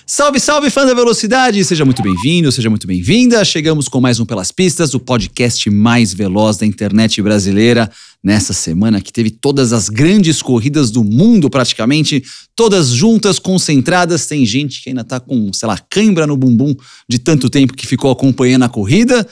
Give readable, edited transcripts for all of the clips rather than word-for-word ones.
Salve, salve, fã da velocidade! Seja muito bem-vindo, seja muito bem-vinda. Chegamos com mais um Pelas Pistas, o podcast mais veloz da internet brasileira. Nessa semana que teve todas as grandes corridas do mundo, praticamente, todas juntas, concentradas. Tem gente que ainda tá com, cãibra no bumbum de tanto tempo que ficou acompanhando a corrida.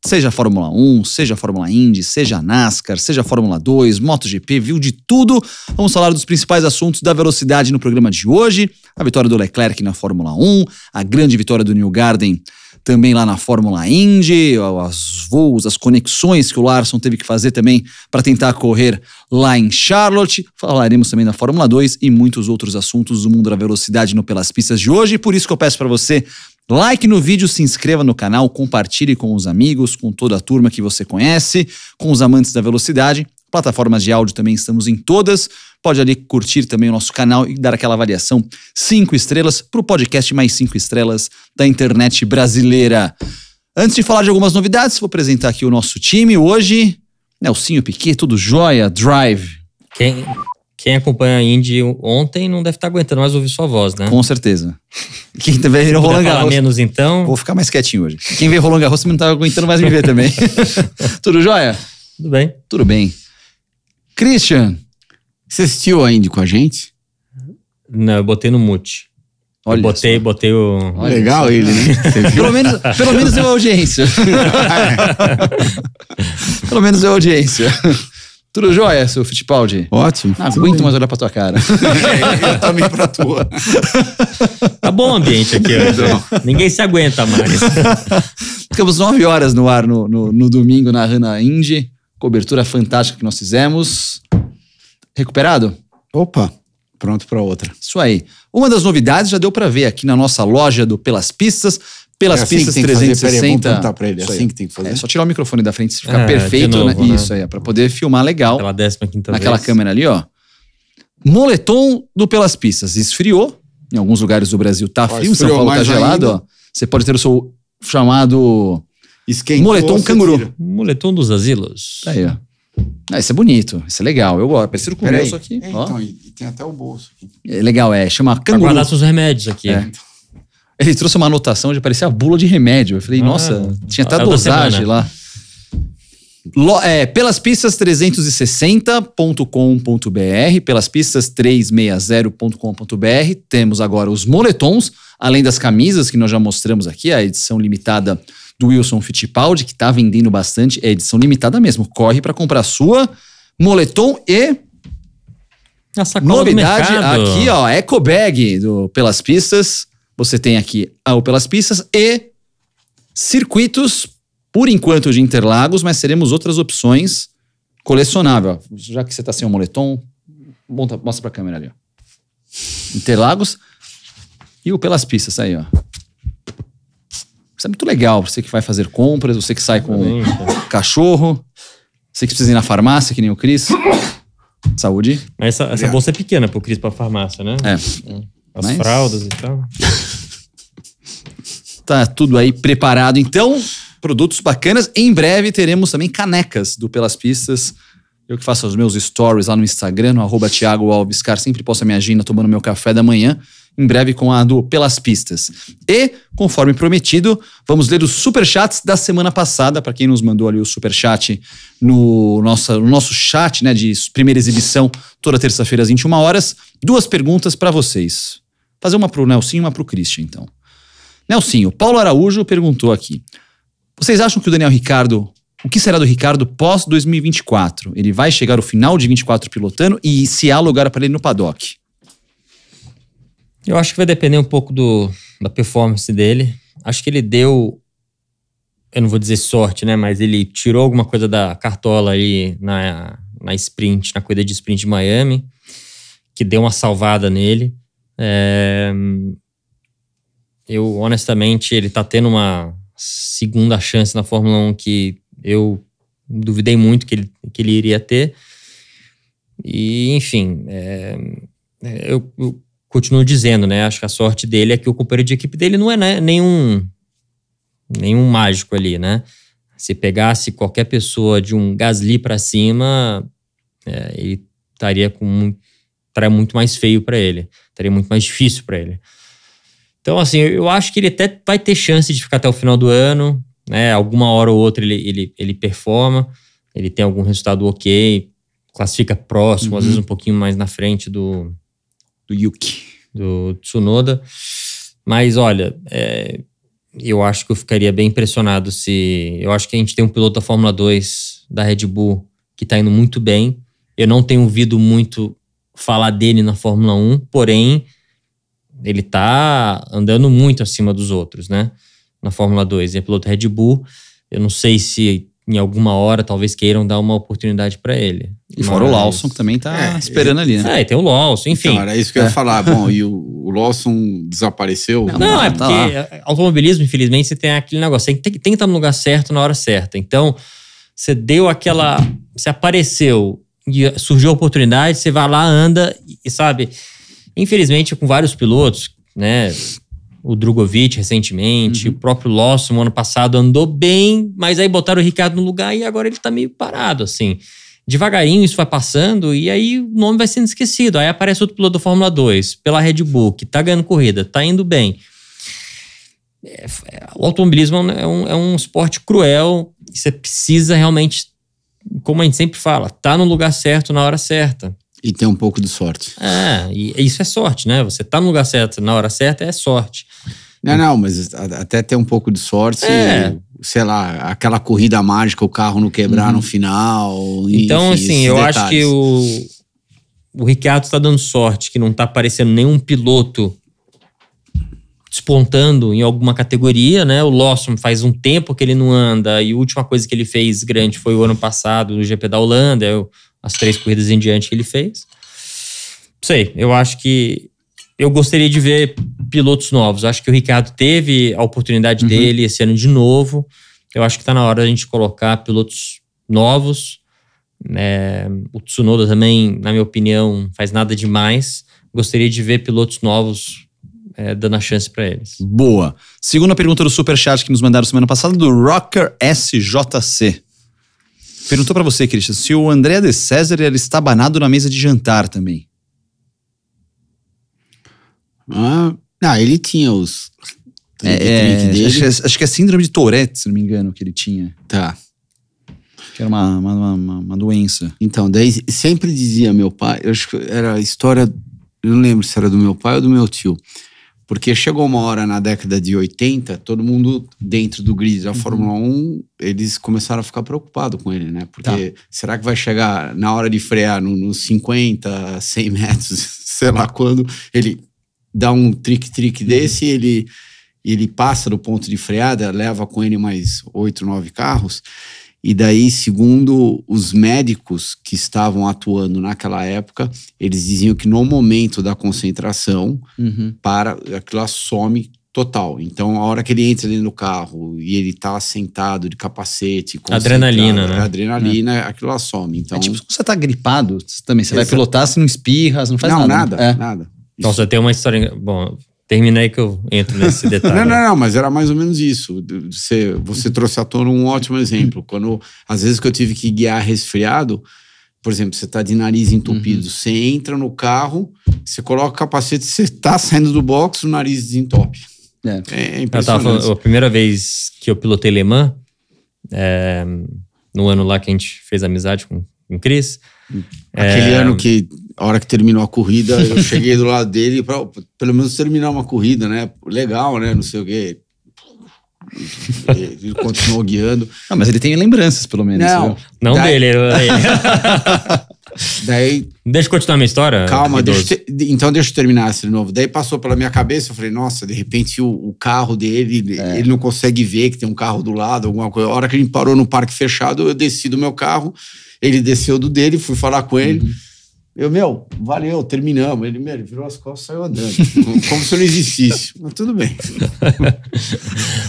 Seja Fórmula 1, seja Fórmula Indy, seja NASCAR, seja Fórmula 2, MotoGP, viu de tudo. Vamos falar dos principais assuntos da velocidade no programa de hoje. A vitória do Leclerc na Fórmula 1, a grande vitória do Newgarden também lá na Fórmula Indy, os voos, as conexões que o Larson teve que fazer também para tentar correr lá em Charlotte. Falaremos também da Fórmula 2 e muitos outros assuntos do mundo da velocidade no Pelas Pistas de hoje. Por isso que eu peço para você like no vídeo, se inscreva no canal, compartilhe com os amigos, com toda a turma que você conhece, com os amantes da velocidade. Plataformas de áudio também estamos em todas. Pode ali curtir também o nosso canal e dar aquela avaliação 5 estrelas para o podcast mais 5 estrelas da internet brasileira. Antes de falar de algumas novidades, vou apresentar aqui o nosso time. Hoje, Nelsinho Piquet, tudo jóia, Drive. Quem acompanha a Indy ontem não deve estar aguentando mais ouvir sua voz, né? Com certeza. Quem ver o Roland Garros menos então. Vou ficar mais quietinho hoje. Quem vê Roland Garros não tá aguentando mais me ver também. Tudo jóia? Tudo bem. Tudo bem. Christian. Você assistiu a Indy com a gente? Não, eu botei no mute. Olha, botei o... Olha, legal ele, né? Pelo menos deu audiência. Pelo menos deu audiência. Tudo jóia, seu Fittipaldi? Ótimo. Não aguento mais olhar pra tua cara. Eu também pra tua. Tá bom o ambiente aqui hoje. Ninguém se aguenta mais. Ficamos 9 horas no ar no domingo narrando a Indy. Cobertura fantástica que nós fizemos. Recuperado? Opa, pronto pra outra. Isso aí. Uma das novidades já deu pra ver aqui na nossa loja do Pelas Pistas. Pelas Pistas 360. Peraí, vamos perguntar pra ele. É assim que tem que fazer? É só tirar o microfone da frente, se ficar perfeito, novo, né? Isso aí, pra poder filmar legal. Pela 15ª naquela vez. câmera ali, ó. Moletom do Pelas Pistas. Esfriou. Em alguns lugares do Brasil tá frio, em São Paulo tá gelado, ó. Você pode ter o seu chamado Esquentou, moletom canguru. tira. Moletom dos asilos. Tá aí, ó. Esse é bonito, esse é legal. Eu gosto, parecido com o meu isso aqui. Ó. Então, e tem até o bolso aqui. É legal, chama Pra canguru. guardar seus remédios aqui. É. Ele trouxe uma anotação de parecia a bula de remédio. Eu falei, nossa, tinha até é o da dosagem semana. lá. Pelaspistas360.com.br, pelaspistas360.com.br. Temos agora os moletons, além das camisas que nós já mostramos aqui, a edição limitada do Wilson Fittipaldi, que tá vendendo bastante. É edição limitada mesmo. Corre para comprar a sua. Moletom e A sacola novidade do mercado. aqui, ó, Eco Bag do Pelas Pistas. Você tem aqui o Pelas Pistas e circuitos, por enquanto, de Interlagos, mas teremos outras opções colecionável. Já que você tá sem o moletom, mostra pra câmera ali, ó. Interlagos e o Pelas Pistas, aí, ó. Isso é muito legal, você que vai fazer compras, você que sai com o cachorro, você que precisa ir na farmácia, que nem o Cris. Saúde. Mas essa bolsa é pequena pro Cris pra farmácia, né? As fraldas e tal. Tá tudo aí preparado. Então, produtos bacanas. Em breve teremos também canecas do Pelas Pistas. Eu que faço os meus stories lá no Instagram, no @ThiagoAlvesCar. Sempre posto a minha agenda tomando meu café da manhã. Em breve com a do Pelas Pistas. E, conforme prometido, vamos ler os superchats da semana passada. Para quem nos mandou ali o superchat no nosso chat, né, de primeira exibição, toda terça-feira às 21 horas. 2 perguntas para vocês. Fazer uma pro Nelsinho e uma pro Christian, então. Nelsinho, Paulo Araújo perguntou aqui. Vocês acham que o Daniel Ricciardo... O que será do Ricciardo pós 2024? Ele vai chegar ao final de 24 pilotando e se há lugar para ele no paddock? Eu acho que vai depender um pouco da performance dele. Acho que ele deu... Eu não vou dizer sorte, né? Mas ele tirou alguma coisa da cartola aí na sprint, na corrida de sprint de Miami, que deu uma salvada nele. Eu, honestamente, ele tá tendo uma segunda chance na Fórmula 1 que eu duvidei muito que ele iria ter. E, enfim, eu continuo dizendo, né? Acho que a sorte dele é que o companheiro de equipe dele não é, né, nenhum mágico ali, né? Se pegasse qualquer pessoa de um Gasly pra cima, ele estaria muito mais feio pra ele. Estaria muito mais difícil pra ele. Então, assim, eu acho que ele até vai ter chance de ficar até o final do ano, né? Alguma hora ou outra ele performa, ele tem algum resultado ok, classifica próximo, às vezes um pouquinho mais na frente do Yuki. Do Tsunoda. Mas, olha, eu acho que eu ficaria bem impressionado se... Eu acho que a gente tem um piloto da Fórmula 2 da Red Bull que tá indo muito bem. Eu não tenho ouvido muito falar dele na Fórmula 1, porém, ele tá andando muito acima dos outros, né? Na Fórmula 2. Ele é piloto Red Bull. Eu não sei se em alguma hora talvez queiram dar uma oportunidade pra ele. E fora o Lawson, que também tá esperando ali, né? E tem o Lawson, enfim. Então, era isso que eu ia falar. Bom, e o Lawson desapareceu? Não, é porque automobilismo, infelizmente, você tem aquele negócio. Você tem que estar no lugar certo na hora certa. Então, você deu aquela... Você apareceu e surgiu a oportunidade, você vai lá, anda e sabe... Infelizmente, com vários pilotos, né? O Drogovic recentemente, o próprio Lawson, ano passado, andou bem, mas aí botaram o Ricciardo no lugar e agora ele tá meio parado, assim. Devagarinho isso vai passando e aí o nome vai sendo esquecido. Aí aparece outro piloto da Fórmula 2, pela Red Bull, que tá ganhando corrida, tá indo bem. O automobilismo é um esporte cruel e você precisa realmente, como a gente sempre fala, tá no lugar certo na hora certa. E tem um pouco de sorte. E isso é sorte, né? Você tá no lugar certo na hora certa é sorte. Não, mas até ter um pouco de sorte, sei lá, aquela corrida mágica, o carro não quebrar no final. Então, enfim, assim, eu acho que o Ricciardo tá dando sorte, que não tá aparecendo nenhum piloto despontando em alguma categoria, né? O Lawson faz um tempo que ele não anda e a última coisa que ele fez grande foi o ano passado no GP da Holanda, as 3 corridas em diante que ele fez. Não sei, eu acho que eu gostaria de ver pilotos novos. Acho que o Ricciardo teve a oportunidade dele esse ano de novo. Eu acho que tá na hora da gente colocar pilotos novos. O Tsunoda também, na minha opinião, faz nada demais. Gostaria de ver pilotos novos dando a chance para eles. Boa. Segunda pergunta do Superchat que nos mandaram semana passada, do Rocker SJC. Perguntou pra você, Christian, se o André de César ele está banado na mesa de jantar também. Ele tinha os... dele. Acho que é síndrome de Tourette, se não me engano, que ele tinha. Tá. Que era uma doença. Então, daí sempre dizia meu pai, eu acho que era a história, eu não lembro se era do meu pai ou do meu tio, porque chegou uma hora na década de 80, todo mundo dentro do grid da Fórmula 1, eles começaram a ficar preocupados com ele, né? Porque será que vai chegar na hora de frear nos 50, 100 metros, sei lá quando, ele dá um trick desse, ele passa do ponto de freada, leva com ele mais 8, 9 carros, e daí, segundo os médicos que estavam atuando naquela época, eles diziam que no momento da concentração, aquilo some total. Então, a hora que ele entra dentro do carro e ele tá sentado de capacete... Adrenalina, né? Adrenalina, aquilo lá some. Então, tipo, quando você tá gripado, também você vai pilotar, você não espirra, você não faz nada. Nada. Então, você tem uma história... Bom... Termina aí que eu entro nesse detalhe. Não, mas era mais ou menos isso. Você trouxe à tona um ótimo exemplo. Quando, às vezes que eu tive que guiar resfriado, por exemplo, você tá de nariz entupido, você entra no carro, você coloca o capacete, você tá saindo do box, o nariz desentope. É impressionante. A primeira vez que eu pilotei Le Mans, no ano lá que a gente fez amizade com o Chris. Aquele ano que, a hora que terminou a corrida, eu cheguei do lado dele pra pelo menos terminar uma corrida, né? Legal, né? Não sei o quê. Ele continuou guiando. Mas ele tem lembranças, pelo menos. Não dele. Daí... Deixa eu continuar a minha história. Calma, então deixa eu terminar essa de novo. Daí passou pela minha cabeça, eu falei, nossa, de repente o carro dele, ele não consegue ver que tem um carro do lado, alguma coisa. A hora que a gente parou no parque fechado, eu desci do meu carro, ele desceu do dele, fui falar com ele. Valeu, terminamos. Ele virou as costas e saiu andando. Como se eu não existisse. Mas tudo bem.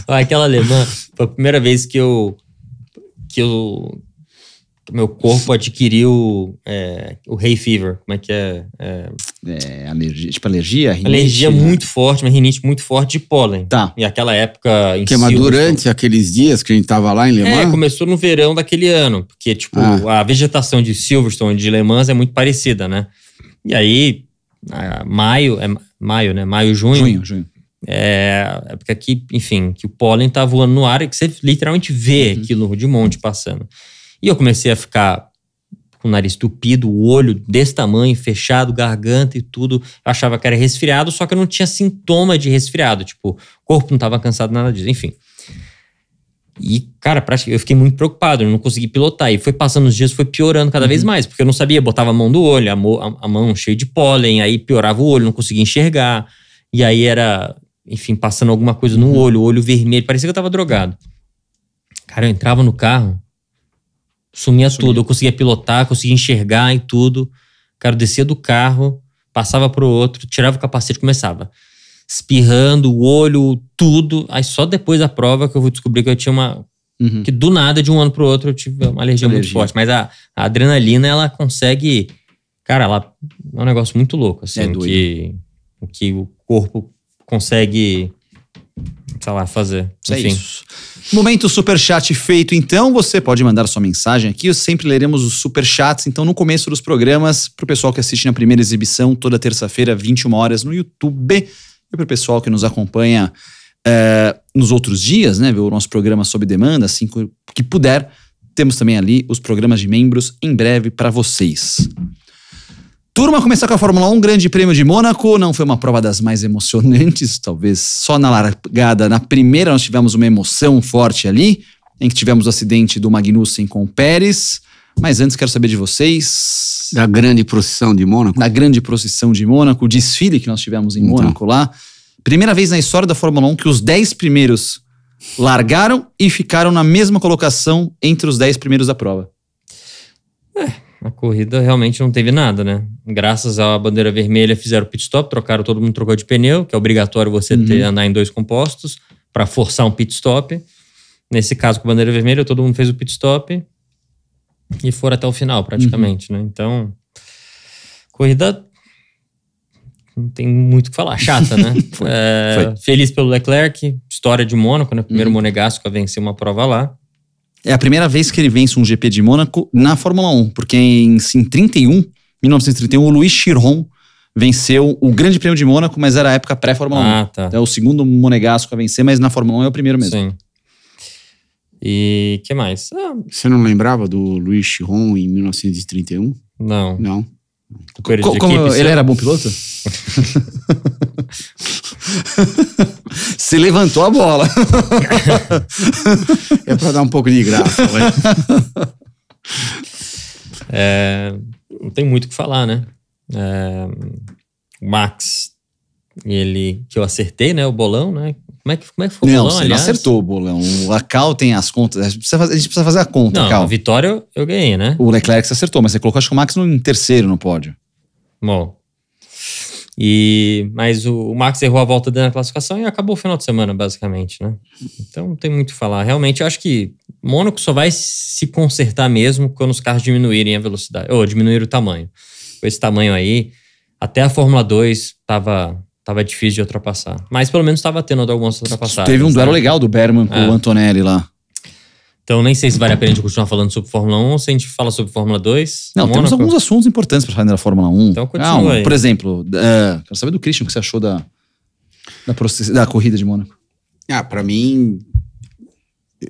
Aquela alemã, foi a primeira vez que meu corpo adquiriu o hay fever. Como é que é? Alergia, tipo alergia? Rinite, alergia muito forte, uma rinite muito forte de pólen. Tá. E aquela época... Mas durante aqueles dias que a gente tava lá em Le Mans? Começou no verão daquele ano. Porque, a vegetação de Silverstone e de Le Mans é muito parecida, né? E aí, maio, né? Junho. Porque aqui, enfim, que o pólen tá voando no ar e que você literalmente vê aquilo de monte passando. E eu comecei a ficar com o nariz tupido, o olho desse tamanho, fechado, garganta e tudo. Eu achava que era resfriado, só que eu não tinha sintoma de resfriado. Tipo, o corpo não tava cansado, nada disso. Enfim. E, cara, eu fiquei muito preocupado, eu não consegui pilotar. E foi passando os dias, foi piorando cada vez mais, porque eu não sabia, botava a mão do olho, a mão cheia de pólen, aí piorava o olho, não conseguia enxergar. E aí era, enfim, passando alguma coisa no olho, o olho vermelho, parecia que eu tava drogado. Cara, eu entrava no carro, sumia tudo, eu conseguia pilotar, conseguia enxergar e tudo. Cara, eu descia do carro, passava pro outro, tirava o capacete e começava espirrando, o olho, tudo. Aí só depois da prova que eu vou descobrir que eu tinha que do nada, de um ano pro outro, eu tive uma alergia muito forte. Mas a adrenalina, ela consegue... Cara, ela é um negócio muito louco, assim, o que o corpo consegue, sei lá, fazer. Enfim. É isso. Momento superchat feito, então. Você pode mandar sua mensagem aqui. Sempre leremos os superchats, então, no começo dos programas, pro pessoal que assiste na primeira exibição, toda terça-feira, 21 horas, no YouTube. E pro pessoal que nos acompanha nos outros dias, né? Ver o nosso programa sob demanda, assim que puder. Temos também ali os programas de membros em breve para vocês. Turma, começar com a Fórmula 1, Grande Prêmio de Mônaco. Não foi uma prova das mais emocionantes, talvez só na largada. Na primeira nós tivemos uma emoção forte ali, em que tivemos o acidente do Magnussen com o Pérez. Mas antes quero saber de vocês... Da grande procissão de Mônaco? Da grande procissão de Mônaco, o desfile que nós tivemos em Mônaco lá. Primeira vez na história da Fórmula 1 que os 10 primeiros largaram e ficaram na mesma colocação entre os 10 primeiros da prova. A corrida realmente não teve nada, né? Graças à bandeira vermelha fizeram pit stop, todo mundo trocou de pneu, que é obrigatório você andar em 2 compostos para forçar um pit stop. Nesse caso, com a bandeira vermelha, todo mundo fez o pit stop e foram até o final, praticamente, né? Então, corrida não tem muito o que falar, chata, né? Foi. Feliz pelo Leclerc, história de Mônaco, né? Primeiro monegasco a vencer uma prova lá. É a primeira vez que ele vence um GP de Mônaco na Fórmula 1, porque em 1931, o Louis Chiron venceu o Grande Prêmio de Mônaco, mas era a época pré-Fórmula 1. Tá. É o segundo monegasco a vencer, mas na Fórmula 1 é o primeiro mesmo. Sim. E que mais? Você não lembrava do Louis Chiron em 1931? Não. Não. Ele era bom piloto? Você levantou a bola. É pra dar um pouco de graça. Não tem muito o que falar, né? O Max, que eu acertei, né? O bolão, né? Como é que foi o bolão, você aliás? não acertou o bolão. A Cal tem as contas. A gente precisa fazer a conta, não, Cal. A vitória eu ganhei, né? O Leclerc você acertou, mas você colocou acho que o Max em terceiro no pódio. Bom. Mas o Max errou a volta dele na classificação e acabou o final de semana, basicamente, né? Então não tem muito o que falar. Realmente, eu acho que Mônaco só vai se consertar mesmo quando os carros diminuírem a velocidade, ou diminuir o tamanho. Com esse tamanho aí, até a Fórmula 2 tava difícil de ultrapassar. Mas pelo menos estava tendo algumas ultrapassagens. Teve um duelo legal do Berman com o Antonelli lá. Então nem sei se vale a pena a gente continuar falando sobre Fórmula 1 ou se a gente fala sobre Fórmula 2. Não, temos alguns assuntos importantes para falar da Fórmula 1. Então continua aí. Por exemplo, quero saber do Christian o que você achou da corrida de Mônaco. Pra mim,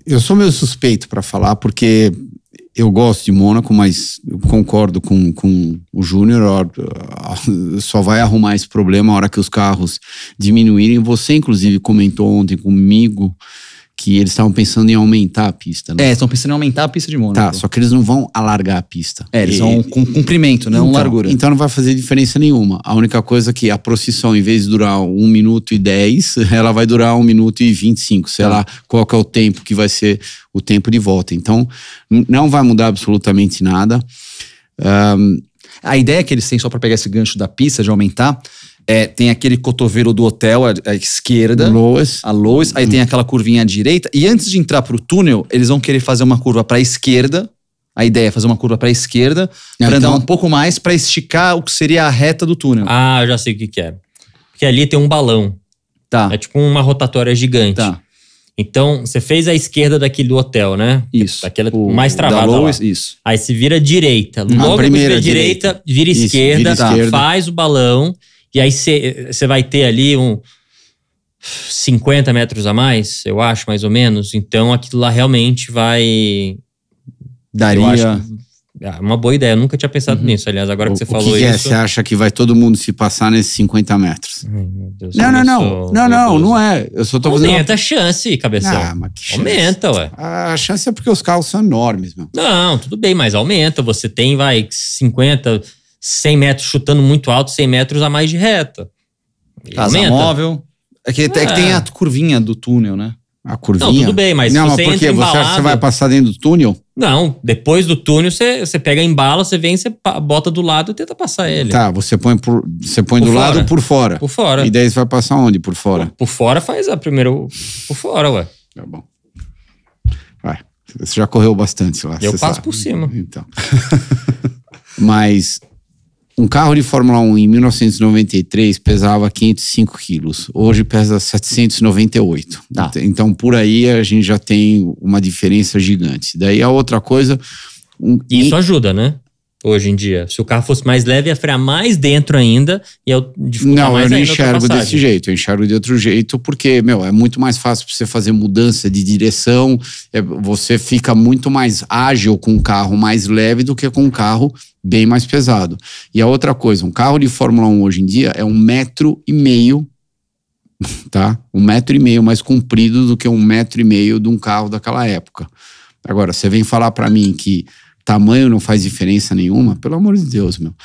eu sou meio suspeito para falar, porque eu gosto de Mônaco, mas eu concordo com o Júnior, só vai arrumar esse problema a hora que os carros diminuírem. Você, inclusive, comentou ontem comigo que eles estavam pensando em aumentar a pista, né? Estão pensando em aumentar a pista de Mônaco. Tá, só que eles não vão alargar a pista. Eles vão com comprimento, não largura. Então não vai fazer diferença nenhuma. A única coisa é que a procissão, em vez de durar 1 minuto e 10, ela vai durar 1 minuto e 25. Sei lá qual que é o tempo que vai ser o tempo de volta. Então não vai mudar absolutamente nada. A ideia que eles têm, só para pegar esse gancho da pista, de aumentar... tem aquele cotovelo do hotel à esquerda, a Lois, aí tem aquela curvinha à direita, e antes de entrar pro túnel, eles vão querer fazer uma curva para a esquerda. A ideia é fazer uma curva para a esquerda, para andar um pouco mais, para esticar o que seria a reta do túnel. Eu já sei o que é. Porque ali tem um balão. Tá. É tipo uma rotatória gigante. Tá. Então, você fez a esquerda daquele do hotel, né? Isso. Aquela mais travada lá. Isso. Aí você vira direita. Logo que vira direita, vira esquerda, faz o balão. E aí você vai ter ali 50 metros a mais, eu acho, mais ou menos. Então aquilo lá realmente vai... Daria... Eu acho é uma boa ideia, eu nunca tinha pensado nisso. Aliás, agora que você falou O que isso... Você acha que vai todo mundo se passar nesses 50 metros? Ai, meu Deus, Não é. Eu só tô fazendo... Aumenta a chance, cabeção. Mas que chance. Aumenta, ué. A chance é porque os carros são enormes, meu. Não, tudo bem, mas aumenta. Você tem, 50, 100 metros chutando muito alto, 100 metros a mais de reta. Casa móvel. É que tem a curvinha do túnel, né? A curvinha? Não, tudo bem, mas não, você mas por quê? entra Você acha que você vai passar dentro do túnel? Não, depois do túnel você pega embala, você vem, você bota do lado e tenta passar ele. Tá, você põe do lado ou por fora? Por fora. E daí você vai passar onde? Por fora? Por fora faz a primeira... Por fora, ué. Tá bom. Vai. Você já correu bastante lá. Eu passo por cima. Então. Mas... Um carro de Fórmula 1 em 1993 pesava 505 quilos. Hoje pesa 798. Tá. Então, por aí, a gente já tem uma diferença gigante. Daí, a outra coisa... Isso ajuda, né? Hoje em dia. Se o carro fosse mais leve, ia frear mais dentro ainda e eu dificultar mais ainda. Não, eu não enxergo desse jeito. Eu enxergo de outro jeito porque, é muito mais fácil para você fazer mudança de direção. Você fica muito mais ágil com um carro mais leve do que com um carro bem mais pesado. E a outra coisa, um carro de Fórmula 1 hoje em dia é 1,5 m, tá? 1,5 m mais comprido do que 1,5 m de um carro daquela época. Agora, você vem falar para mim que tamanho não faz diferença nenhuma? Pelo amor de Deus, meu.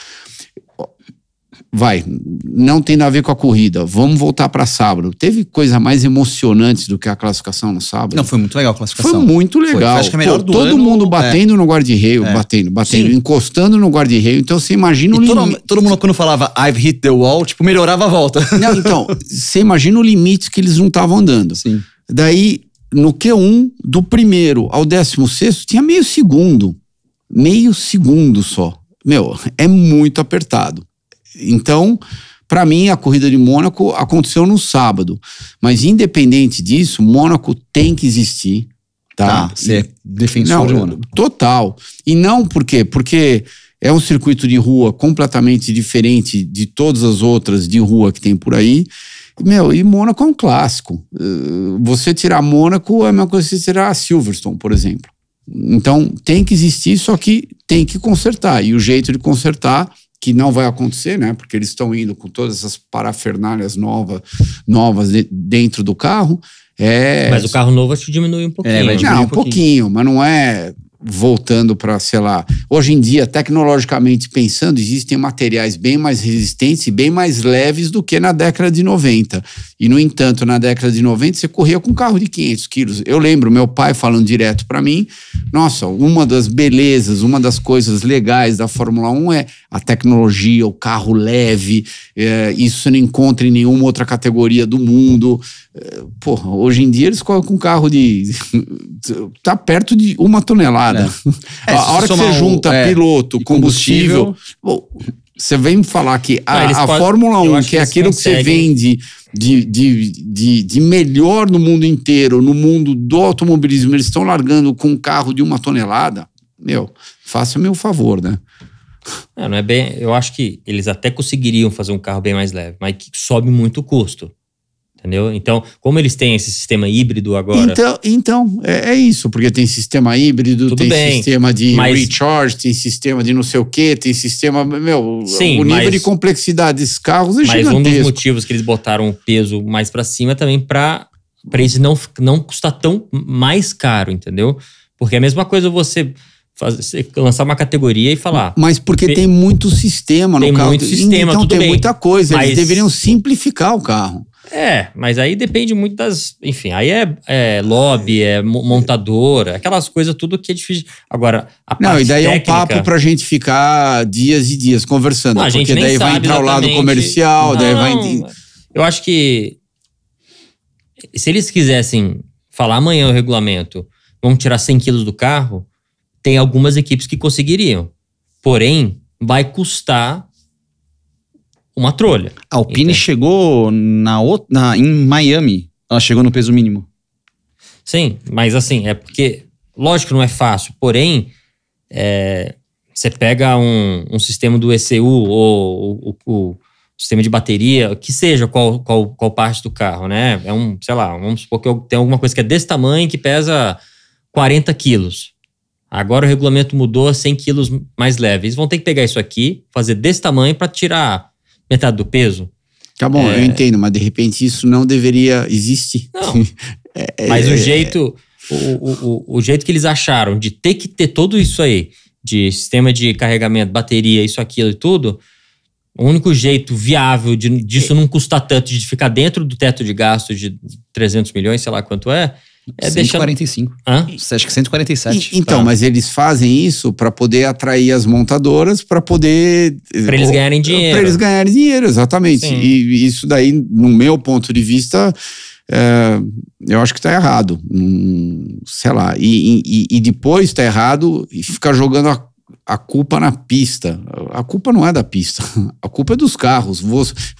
Vai, não tem nada a ver com a corrida. Vamos voltar para sábado. Teve coisa mais emocionante do que a classificação no sábado? Não, foi muito legal a classificação. Foi muito legal. Acho que é melhor do todo ano, mundo batendo no guarda-reio, batendo, Sim. encostando no guarda-reio. Então você imagina o limite. Todo mundo quando falava I've hit the wall, melhorava a volta. Não, então, você imagina o limite que eles não estavam andando. Sim. Daí, no Q1, do primeiro ao 16º, tinha meio segundo. Meio segundo só. É muito apertado. Então, para mim, a corrida de Mônaco aconteceu no sábado. Mas, independente disso, Mônaco tem que existir. Tá? Você é defensor de Mônaco. Total. E não por quê? Porque é um circuito de rua completamente diferente de todas as outras de rua que tem por aí. E Mônaco é um clássico. Você tirar Mônaco é a mesma coisa que você tirar Silverstone, por exemplo. Então, tem que existir, só que tem que consertar. E o jeito de consertar, que não vai acontecer, né? Porque eles estão indo com todas essas parafernálias novas dentro do carro. Mas o carro novo acho que diminui um pouquinho. Vai diminuir um pouquinho, mas não é voltando para, sei lá... Hoje em dia, tecnologicamente pensando, existem materiais bem mais resistentes e bem mais leves do que na década de 90. E, no entanto, na década de 90, você corria com um carro de 500 quilos. Eu lembro meu pai falando direto para mim, nossa, uma das belezas, uma das coisas legais da Fórmula 1 é a tecnologia, o carro leve, isso você não encontra em nenhuma outra categoria do mundo. Porra, hoje em dia eles correm com um carro de... tá perto de 1 tonelada. A hora que você junta piloto, combustível... Você vem me falar que a Fórmula 1, que é aquilo que você vende de melhor no mundo inteiro, no mundo do automobilismo, eles estão largando com um carro de 1 tonelada, faça-me um favor, né? Não é bem... Eu acho que eles até conseguiriam fazer um carro bem mais leve, mas que sobe muito o custo. Entendeu? Então, como eles têm esse sistema híbrido agora... Então é isso, porque tem sistema híbrido, Tudo tem bem, sistema de recharge, tem sistema de não sei o quê, tem sistema... Sim, o nível de complexidade desses carros é gigantesco. Mas um dos motivos que eles botaram o peso mais pra cima é também pra eles não custar tão mais caro, entendeu? Porque é a mesma coisa você lançar uma categoria e falar... Mas porque tem muito sistema no carro. Tem muito sistema, então tudo tem bem. muita coisa, Mas... eles deveriam simplificar o carro. Mas aí depende muito das... Enfim, aí é lobby, é montadora, aquelas coisas tudo que é difícil. Agora, a parte e daí técnica, é um papo pra gente ficar dias e dias conversando. Não, porque daí vai entrar o lado comercial, daí vai... Eu acho que se eles quisessem falar amanhã o regulamento, vamos tirar 100 quilos do carro, tem algumas equipes que conseguiriam. Porém, vai custar uma trolha. A Alpine chegou em Miami. Ela chegou no peso mínimo. Sim, mas assim, é porque... Lógico que não é fácil, porém... Você pega um sistema do ECU ou sistema de bateria, que seja qual parte do carro, né? Sei lá, vamos supor que tem alguma coisa que é desse tamanho que pesa 40 quilos. Agora o regulamento mudou a 100 quilos mais leve. Eles vão ter que pegar isso aqui, fazer desse tamanho para tirar metade do peso. Tá bom, eu entendo, mas de repente isso não deveria existir. Não, mas o jeito que eles acharam de ter que ter tudo isso aí, de sistema de carregamento, bateria, isso, aquilo e tudo, o único jeito viável disso não custar tanto, de ficar dentro do teto de gasto de 300 milhões, sei lá quanto é 145. Acho que 147. Então, mas eles fazem isso para poder atrair as montadoras, para eles ganharem dinheiro. Para eles ganharem dinheiro, exatamente. Sim. E isso daí, no meu ponto de vista, eu acho que tá errado. Sei lá. E depois tá errado e ficar jogando a culpa na pista. A culpa não é da pista, a culpa é dos carros.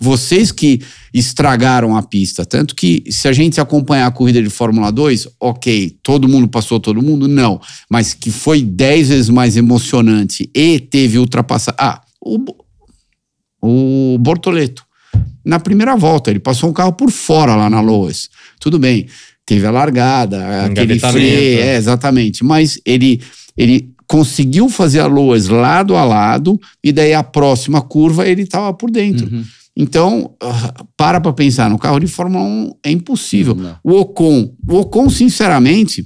Vocês que estragaram a pista. Tanto que, se a gente acompanhar a corrida de Fórmula 2, ok, todo mundo passou todo mundo? Não. Mas que foi 10 vezes mais emocionante e teve ultrapassagem. O Bortoleto, na primeira volta, ele passou um carro por fora lá na Loas. Tudo bem, teve a largada, aquele freio, exatamente. Mas ele conseguiu fazer a Loas lado a lado e daí a próxima curva ele estava por dentro. Uhum. Então, para pensar, no carro de Fórmula 1 é impossível. Não. O Ocon, sinceramente,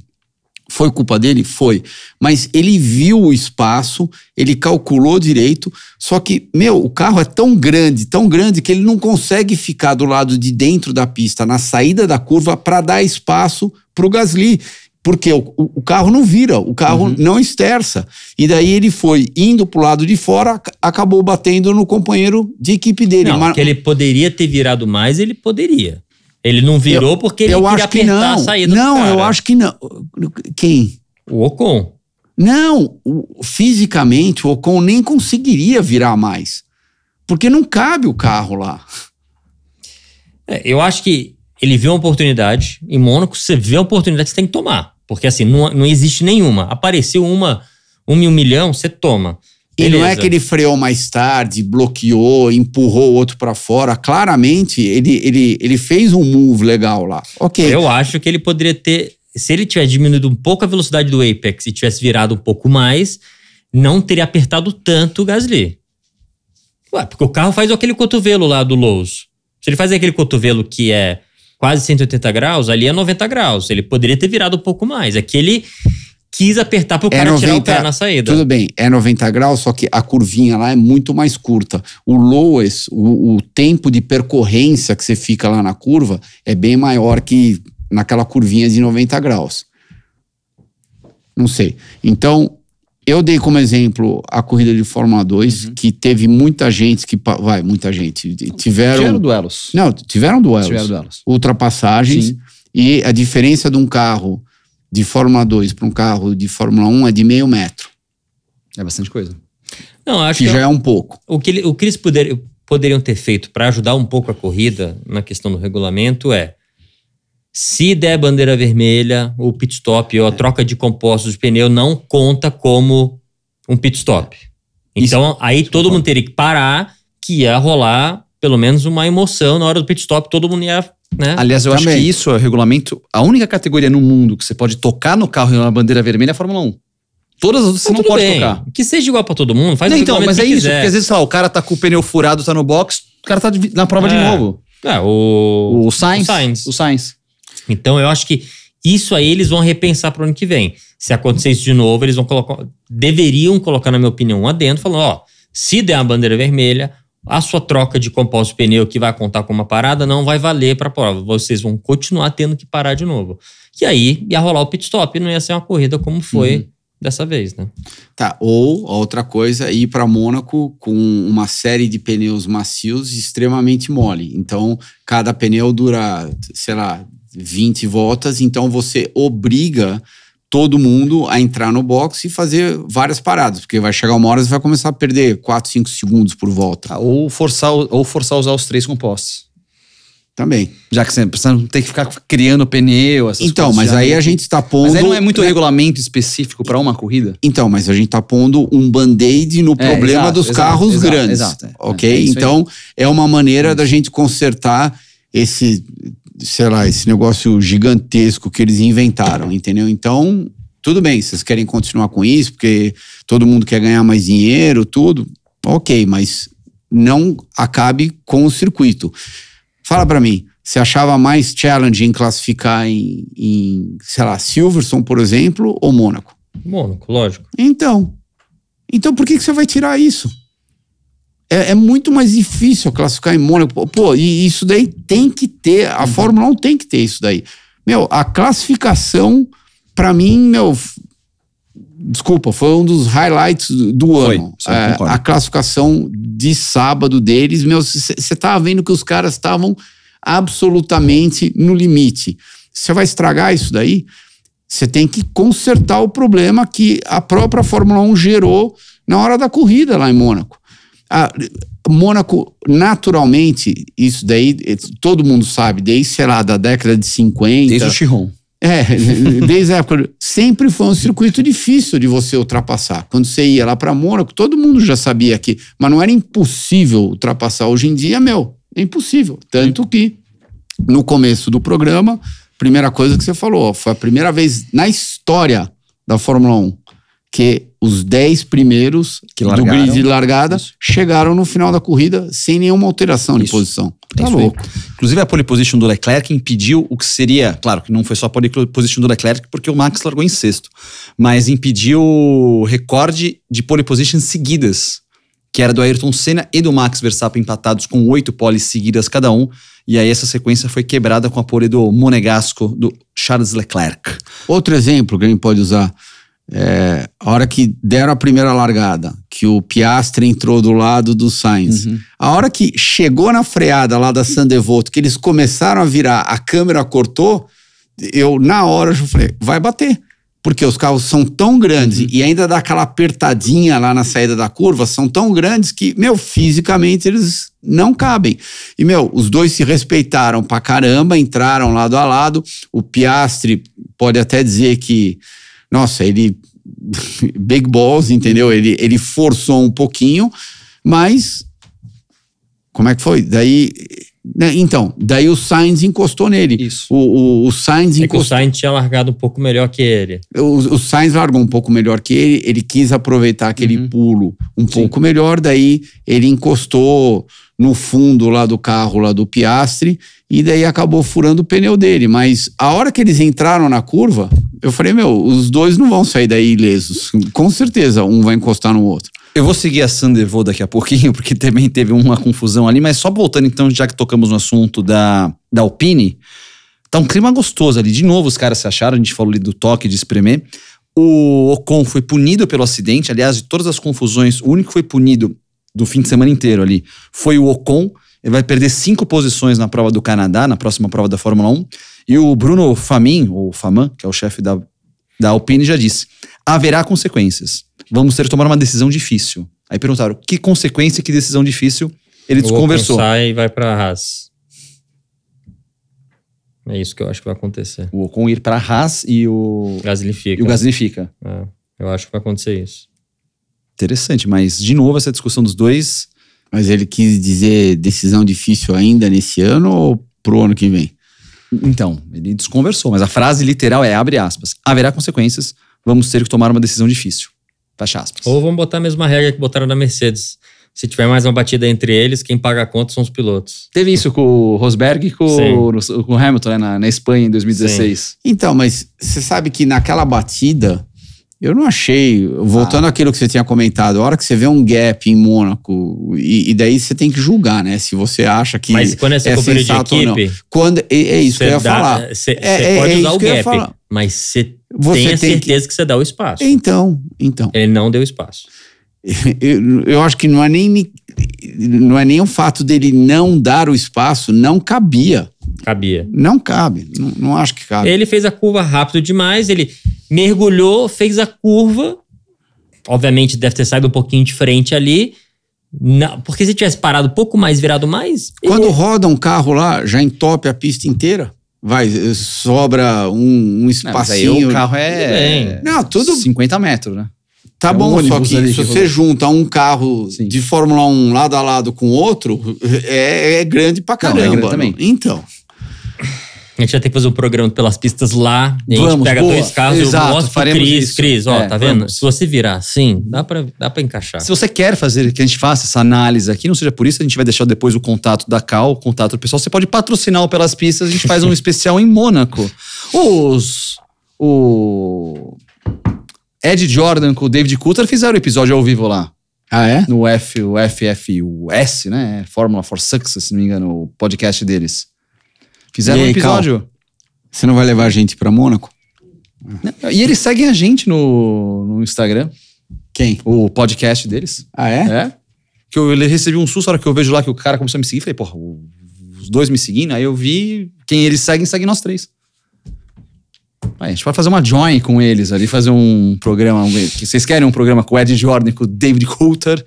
foi culpa dele? Foi. Mas ele viu o espaço, ele calculou direito, só que, o carro é tão grande que ele não consegue ficar do lado de dentro da pista, na saída da curva, para dar espaço para o Gasly. Porque o carro não vira, o carro não esterça. E daí ele foi indo pro lado de fora, acabou batendo no companheiro de equipe dele. Não, que ele poderia ter virado mais, ele poderia. Ele não virou porque ele queria apertar a saída do cara. Não, eu acho que não. Quem? O Ocon. Não, fisicamente o Ocon nem conseguiria virar mais. Porque não cabe o carro lá. Eu acho que ele viu uma oportunidade. Em Mônaco, você vê a oportunidade, você tem que tomar. Porque assim, não existe nenhuma. Apareceu uma em 1 milhão, você toma. Beleza. E não é que ele freou mais tarde, bloqueou, empurrou o outro pra fora. Claramente, ele fez um move legal lá. Ok. Eu acho que ele poderia ter... Se ele tivesse diminuído um pouco a velocidade do Apex e tivesse virado um pouco mais, não teria apertado tanto o Gasly. Porque o carro faz aquele cotovelo lá do Lowe's. Se ele faz aquele cotovelo que é quase 180 graus, ali é 90 graus. Ele poderia ter virado um pouco mais. É que ele quis apertar pro cara 90, tirar o pé na saída. Tudo bem, é 90 graus, só que a curvinha lá é muito mais curta. O Lowe's, o tempo de percorrência que você fica lá na curva é bem maior que naquela curvinha de 90 graus. Não sei. Então, eu dei como exemplo a corrida de Fórmula 2, que teve muita gente muita gente. Tiveram duelos. Não, tiveram duelos. Ultrapassagens. Sim. E a diferença de um carro de Fórmula 2 para um carro de Fórmula 1 é de meio metro. É bastante coisa. Não, acho que já é um pouco. O que eles poderiam ter feito para ajudar um pouco a corrida na questão do regulamento é: se der bandeira vermelha, o pit stop ou a troca de compostos de pneu não conta como um pit stop. Então, aí todo mundo teria que parar, que ia rolar pelo menos uma emoção na hora do pit stop, todo mundo ia... Né? Aliás, eu acho que isso é o regulamento, a única categoria no mundo que você pode tocar no carro e uma bandeira vermelha é a Fórmula 1. Todas as outras você não pode tocar. Que seja igual pra todo mundo, faz o então, mas que é isso, quiser. porque às vezes, sei lá, o cara tá com o pneu furado, tá no box, o cara tá na prova de novo. O Sainz. Então, eu acho que isso aí eles vão repensar pro ano que vem. Se acontecer isso de novo, eles vão deveriam colocar, na minha opinião, um adendo, falando, se der uma bandeira vermelha, a sua troca de composto de pneu que vai contar como uma parada não vai valer pra prova. Vocês vão continuar tendo que parar de novo. E aí, ia rolar o pit stop, não ia ser uma corrida como foi dessa vez, né? Tá, ou a outra coisa, ir para Mônaco com uma série de pneus macios extremamente mole. Então, cada pneu dura, sei lá, 20 voltas, então você obriga todo mundo a entrar no box e fazer várias paradas, porque vai chegar uma hora e você vai começar a perder 4, 5 segundos por volta. Ou forçar a usar os 3 compostos. Também. Já que você não tem que ficar criando pneu, essas Então, coisas. mas aí a gente tá pondo... Mas aí não é muito regulamento específico para uma corrida? Então, mas a gente tá pondo um band-aid no problema exato, dos exato, carros exato, grandes. exato, ok? é isso aí. Então, é uma maneira da gente consertar esse, sei lá, esse negócio gigantesco que eles inventaram, entendeu? Então, tudo bem, vocês querem continuar com isso, porque todo mundo quer ganhar mais dinheiro, tudo, ok, mas não acabe com o circuito. Fala pra mim, você achava mais challenge em classificar em, sei lá, Silverstone, por exemplo, ou Mônaco? Mônaco, lógico. Então por que você vai tirar isso? É muito mais difícil classificar em Mônaco. Pô, e isso daí tem que ter, a Fórmula 1 tem que ter isso daí. Meu, a classificação, pra mim, desculpa, foi um dos highlights do ano. A classificação de sábado deles, você tava vendo que os caras estavam absolutamente no limite. Você vai estragar isso daí? Você tem que consertar o problema que a própria Fórmula 1 gerou na hora da corrida lá em Mônaco. Mônaco, naturalmente, isso daí, todo mundo sabe, desde, sei lá, da década de 50... Desde o Chiron. Desde a época, sempre foi um circuito difícil de você ultrapassar. Quando você ia lá para Mônaco, todo mundo já sabia que, mas não era impossível ultrapassar. Hoje em dia, é impossível. Tanto que, no começo do programa, primeira coisa que você falou, foi a primeira vez na história da Fórmula 1 que os 10 primeiros do grid de largada chegaram no final da corrida sem nenhuma alteração de posição. Tá louco. Inclusive a pole position do Leclerc impediu o que seria, claro que não foi só a pole position do Leclerc porque o Max largou em sexto, mas impediu o recorde de pole position seguidas, que era do Ayrton Senna e do Max Verstappen empatados com 8 poles seguidas cada um, e aí essa sequência foi quebrada com a pole do monegasco do Charles Leclerc. Outro exemplo que a gente pode usar, a hora que deram a primeira largada, que o Piastri entrou do lado do Sainz, a hora que chegou na freada lá da Sandevoto, que eles começaram a virar, a câmera cortou, na hora eu falei, vai bater, porque os carros são tão grandes e ainda dá aquela apertadinha lá na saída da curva, são tão grandes que, fisicamente eles não cabem. E, os dois se respeitaram pra caramba, entraram lado a lado, o Piastri pode até dizer que nossa, ele... big balls, entendeu? Ele forçou um pouquinho, mas... Como é que foi? Daí o Sainz encostou nele. Isso. O Sainz encostou... que o Sainz tinha largado um pouco melhor que ele. O Sainz largou um pouco melhor que ele quis aproveitar aquele pulo um pouco melhor, daí ele encostou no fundo lá do carro, lá do Piastri, e daí acabou furando o pneu dele. Mas a hora que eles entraram na curva, eu falei, os dois não vão sair daí ilesos. Com certeza, um vai encostar no outro. Eu vou seguir a Sandevo daqui a pouquinho, porque também teve uma confusão ali, mas só voltando então, já que tocamos no assunto da Alpine, tá um clima gostoso ali. De novo os caras se acharam, a gente falou ali do toque de espremer. O Ocon foi punido pelo acidente, aliás, de todas as confusões, o único que foi punido do fim de semana inteiro ali foi o Ocon. Ele vai perder 5 posições na prova do Canadá, na próxima prova da Fórmula 1. E o Bruno Famin, ou Faman, que é o chefe da Alpine, já disse, haverá consequências. Vamos ter que tomar uma decisão difícil. Aí perguntaram, que consequência, que decisão difícil? Ele desconversou. O Ocon sai e vai pra Haas. É isso que eu acho que vai acontecer. O Ocon ir pra Haas e o Gasly fica. E o Gasly fica. Eu acho que vai acontecer isso. Interessante, mas de novo essa discussão dos dois... Mas ele quis dizer decisão difícil ainda nesse ano ou pro ano que vem? Então, ele desconversou, mas a frase literal é, abre aspas, haverá consequências, vamos ter que tomar uma decisão difícil. Fecha aspas. Ou vamos botar a mesma regra que botaram na Mercedes. Se tiver mais uma batida entre eles, quem paga a conta são os pilotos. Teve isso com o Rosberg e com o Hamilton, né, na Espanha em 2016. Sim. Então, mas você sabe que naquela batida, eu não achei, voltando àquilo que você tinha comentado, a hora que você vê um gap em Mônaco, e daí você tem que julgar, né? Se você acha que mas quando é companheiro de equipe, quando, é isso que eu ia falar. Você pode usar o gap, mas você tem a certeza que você dá o espaço. Então. Ele não deu espaço. Eu acho que não é nem o fato dele não dar o espaço, não cabia. Cabia. Não cabe, não acho que cabe. Ele fez a curva rápido demais, ele mergulhou, fez a curva, obviamente deve ter saído um pouquinho de frente ali, Não, porque se tivesse parado um pouco mais, virado mais... Quando roda um carro lá, já entope a pista inteira. Vai, sobra um espacinho. Mas aí o carro é... Não, tudo... 50 metros, né? Tá bom, só que se você junta um carro Sim. de Fórmula 1 lado a lado com outro, é grande pra caramba. Não, é grande também. Então... A gente vai ter que fazer um programa pelas pistas lá. E a gente Vamos, pega boa. 2 carros Exato, e eu mostro pro faremos Cris. isso. Cris, ó, tá vendo? Vamos. Se você virar assim, dá pra encaixar. Se você quer fazer que a gente faça essa análise aqui, não seja por isso, a gente vai deixar depois o contato da Cal, o contato do pessoal. Você pode patrocinar o Pelas Pistas, a gente faz um especial em Mônaco. O Ed Jordan com o David Coulter fizeram o episódio ao vivo lá. Ah, é? No FFUS, né? Fórmula for Success, se não me engano, o podcast deles. Fizeram E aí, um episódio. Você não vai levar a gente pra Mônaco? E eles seguem a gente no Instagram, Quem? o podcast deles. Ah, é? É. Que eu recebi um susto na hora que eu vejo lá que o cara começou a me seguir. Falei, porra, os dois me seguindo. Aí eu vi quem eles seguem, segue nós 3. Aí a gente pode fazer uma join com eles ali, fazer um programa. Vocês querem um programa com o Ed Jordan e com o David Coulter?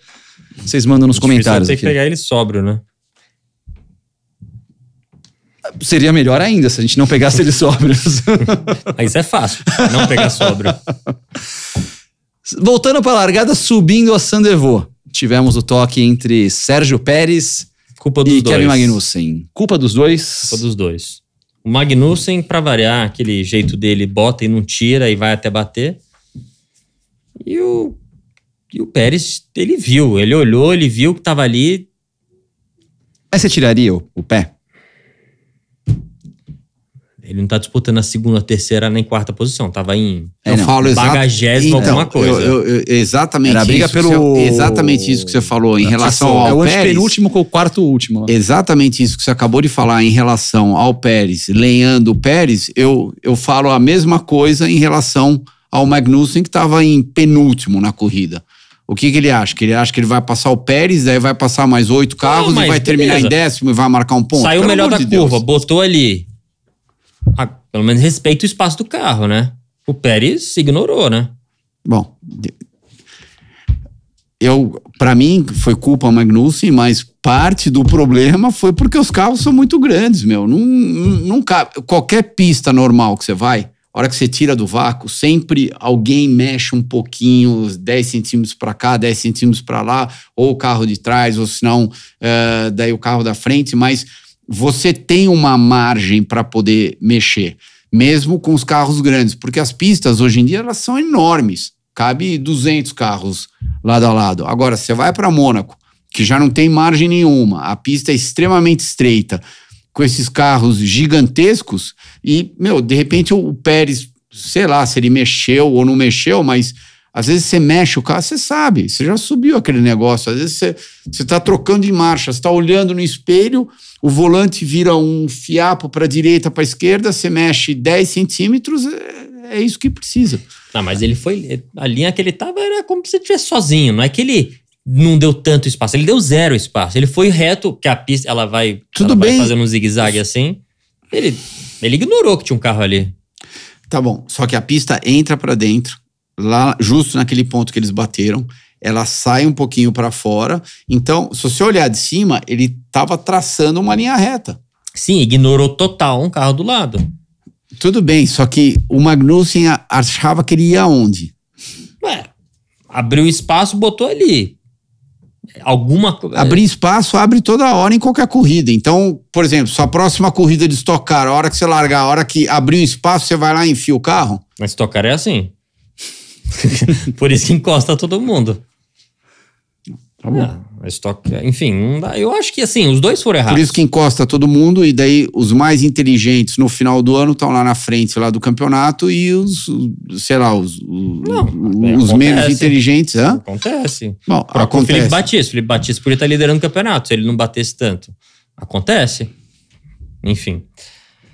Vocês mandam nos comentários Tem aqui. que pegar ele sóbrio, né? Seria melhor ainda se a gente não pegasse eles sóbrios. Mas isso é fácil, não pegar sóbrio. Voltando para a largada, subindo a Sandevaux. Tivemos o toque entre Sérgio Pérez Culpa dos e dois. Kevin Magnussen. Culpa dos dois. Culpa dos dois. O Magnussen, pra variar, aquele jeito dele, bota e não tira e vai até bater. E o Pérez, ele olhou, ele viu que tava ali. Mas você tiraria o pé? Ele não tá disputando a segunda, terceira, nem quarta posição. Tava em Eu falo bagagésima alguma coisa. Exatamente Era a briga isso. pelo... Exatamente isso que você falou em relação É ao o Pérez. antepenúltimo com o quarto último. Exatamente isso que você acabou de falar em relação ao Pérez, lenhando o Pérez, eu falo a mesma coisa em relação ao Magnussen, que estava em penúltimo na corrida. O que ele acha? Que ele acha que ele vai passar o Pérez, daí vai passar mais 8 carros e vai terminar em 10º e vai marcar um ponto? Saiu Pelo melhor amor da de Deus. curva, botou ali. Pelo menos respeita o espaço do carro, né? O Pérez ignorou, né? Bom, para mim foi culpa do Magnussen, mas parte do problema foi porque os carros são muito grandes, meu. Não cabe. Qualquer pista normal que você vai, a hora que você tira do vácuo, sempre alguém mexe um pouquinho, 10 centímetros para cá, 10 centímetros para lá, ou o carro de trás, ou senão daí o carro da frente, mas você tem uma margem para poder mexer, mesmo com os carros grandes, porque as pistas hoje em dia elas são enormes, cabe 200 carros lado a lado. Agora, você vai para Mônaco, que já não tem margem nenhuma, a pista é extremamente estreita, com esses carros gigantescos, e, de repente o Pérez, sei lá se ele mexeu ou não mexeu, mas às vezes você mexe o carro, você sabe, você já subiu aquele negócio, às vezes você tá trocando de marcha, você tá olhando no espelho, o volante vira um fiapo para a direita, para a esquerda, você mexe 10 centímetros, é isso que precisa. Não, mas ele foi... A linha que ele tava era como se ele estivesse sozinho, não é que ele não deu tanto espaço, ele deu 0 espaço, ele foi reto, que a pista, ela vai fazendo um zigue-zague assim, ele ignorou que tinha um carro ali. Tá bom, só que a pista entra para dentro, lá justo naquele ponto que eles bateram, ela sai um pouquinho para fora, então se você olhar de cima, ele tava traçando uma linha reta. Sim, ignorou total um carro do lado. Tudo bem, só que o Magnussen achava que ele ia aonde? Abriu espaço, botou ali. Abrir espaço abre toda hora em qualquer corrida. Então, por exemplo, sua próxima corrida de Stock Car, a hora que você largar, a hora que abrir um espaço, você vai lá e enfia o carro? Mas Stock Car é assim. Por isso que encosta todo mundo. Tá bom. Enfim, não dá. Eu acho que assim, os dois foram errados. Por isso que encosta todo mundo e daí os mais inteligentes no final do ano estão lá na frente lá do campeonato e os menos inteligentes. Acontece. Bom, acontece. Felipe Batista podia estar liderando o campeonato se ele não batesse tanto. Acontece. Enfim.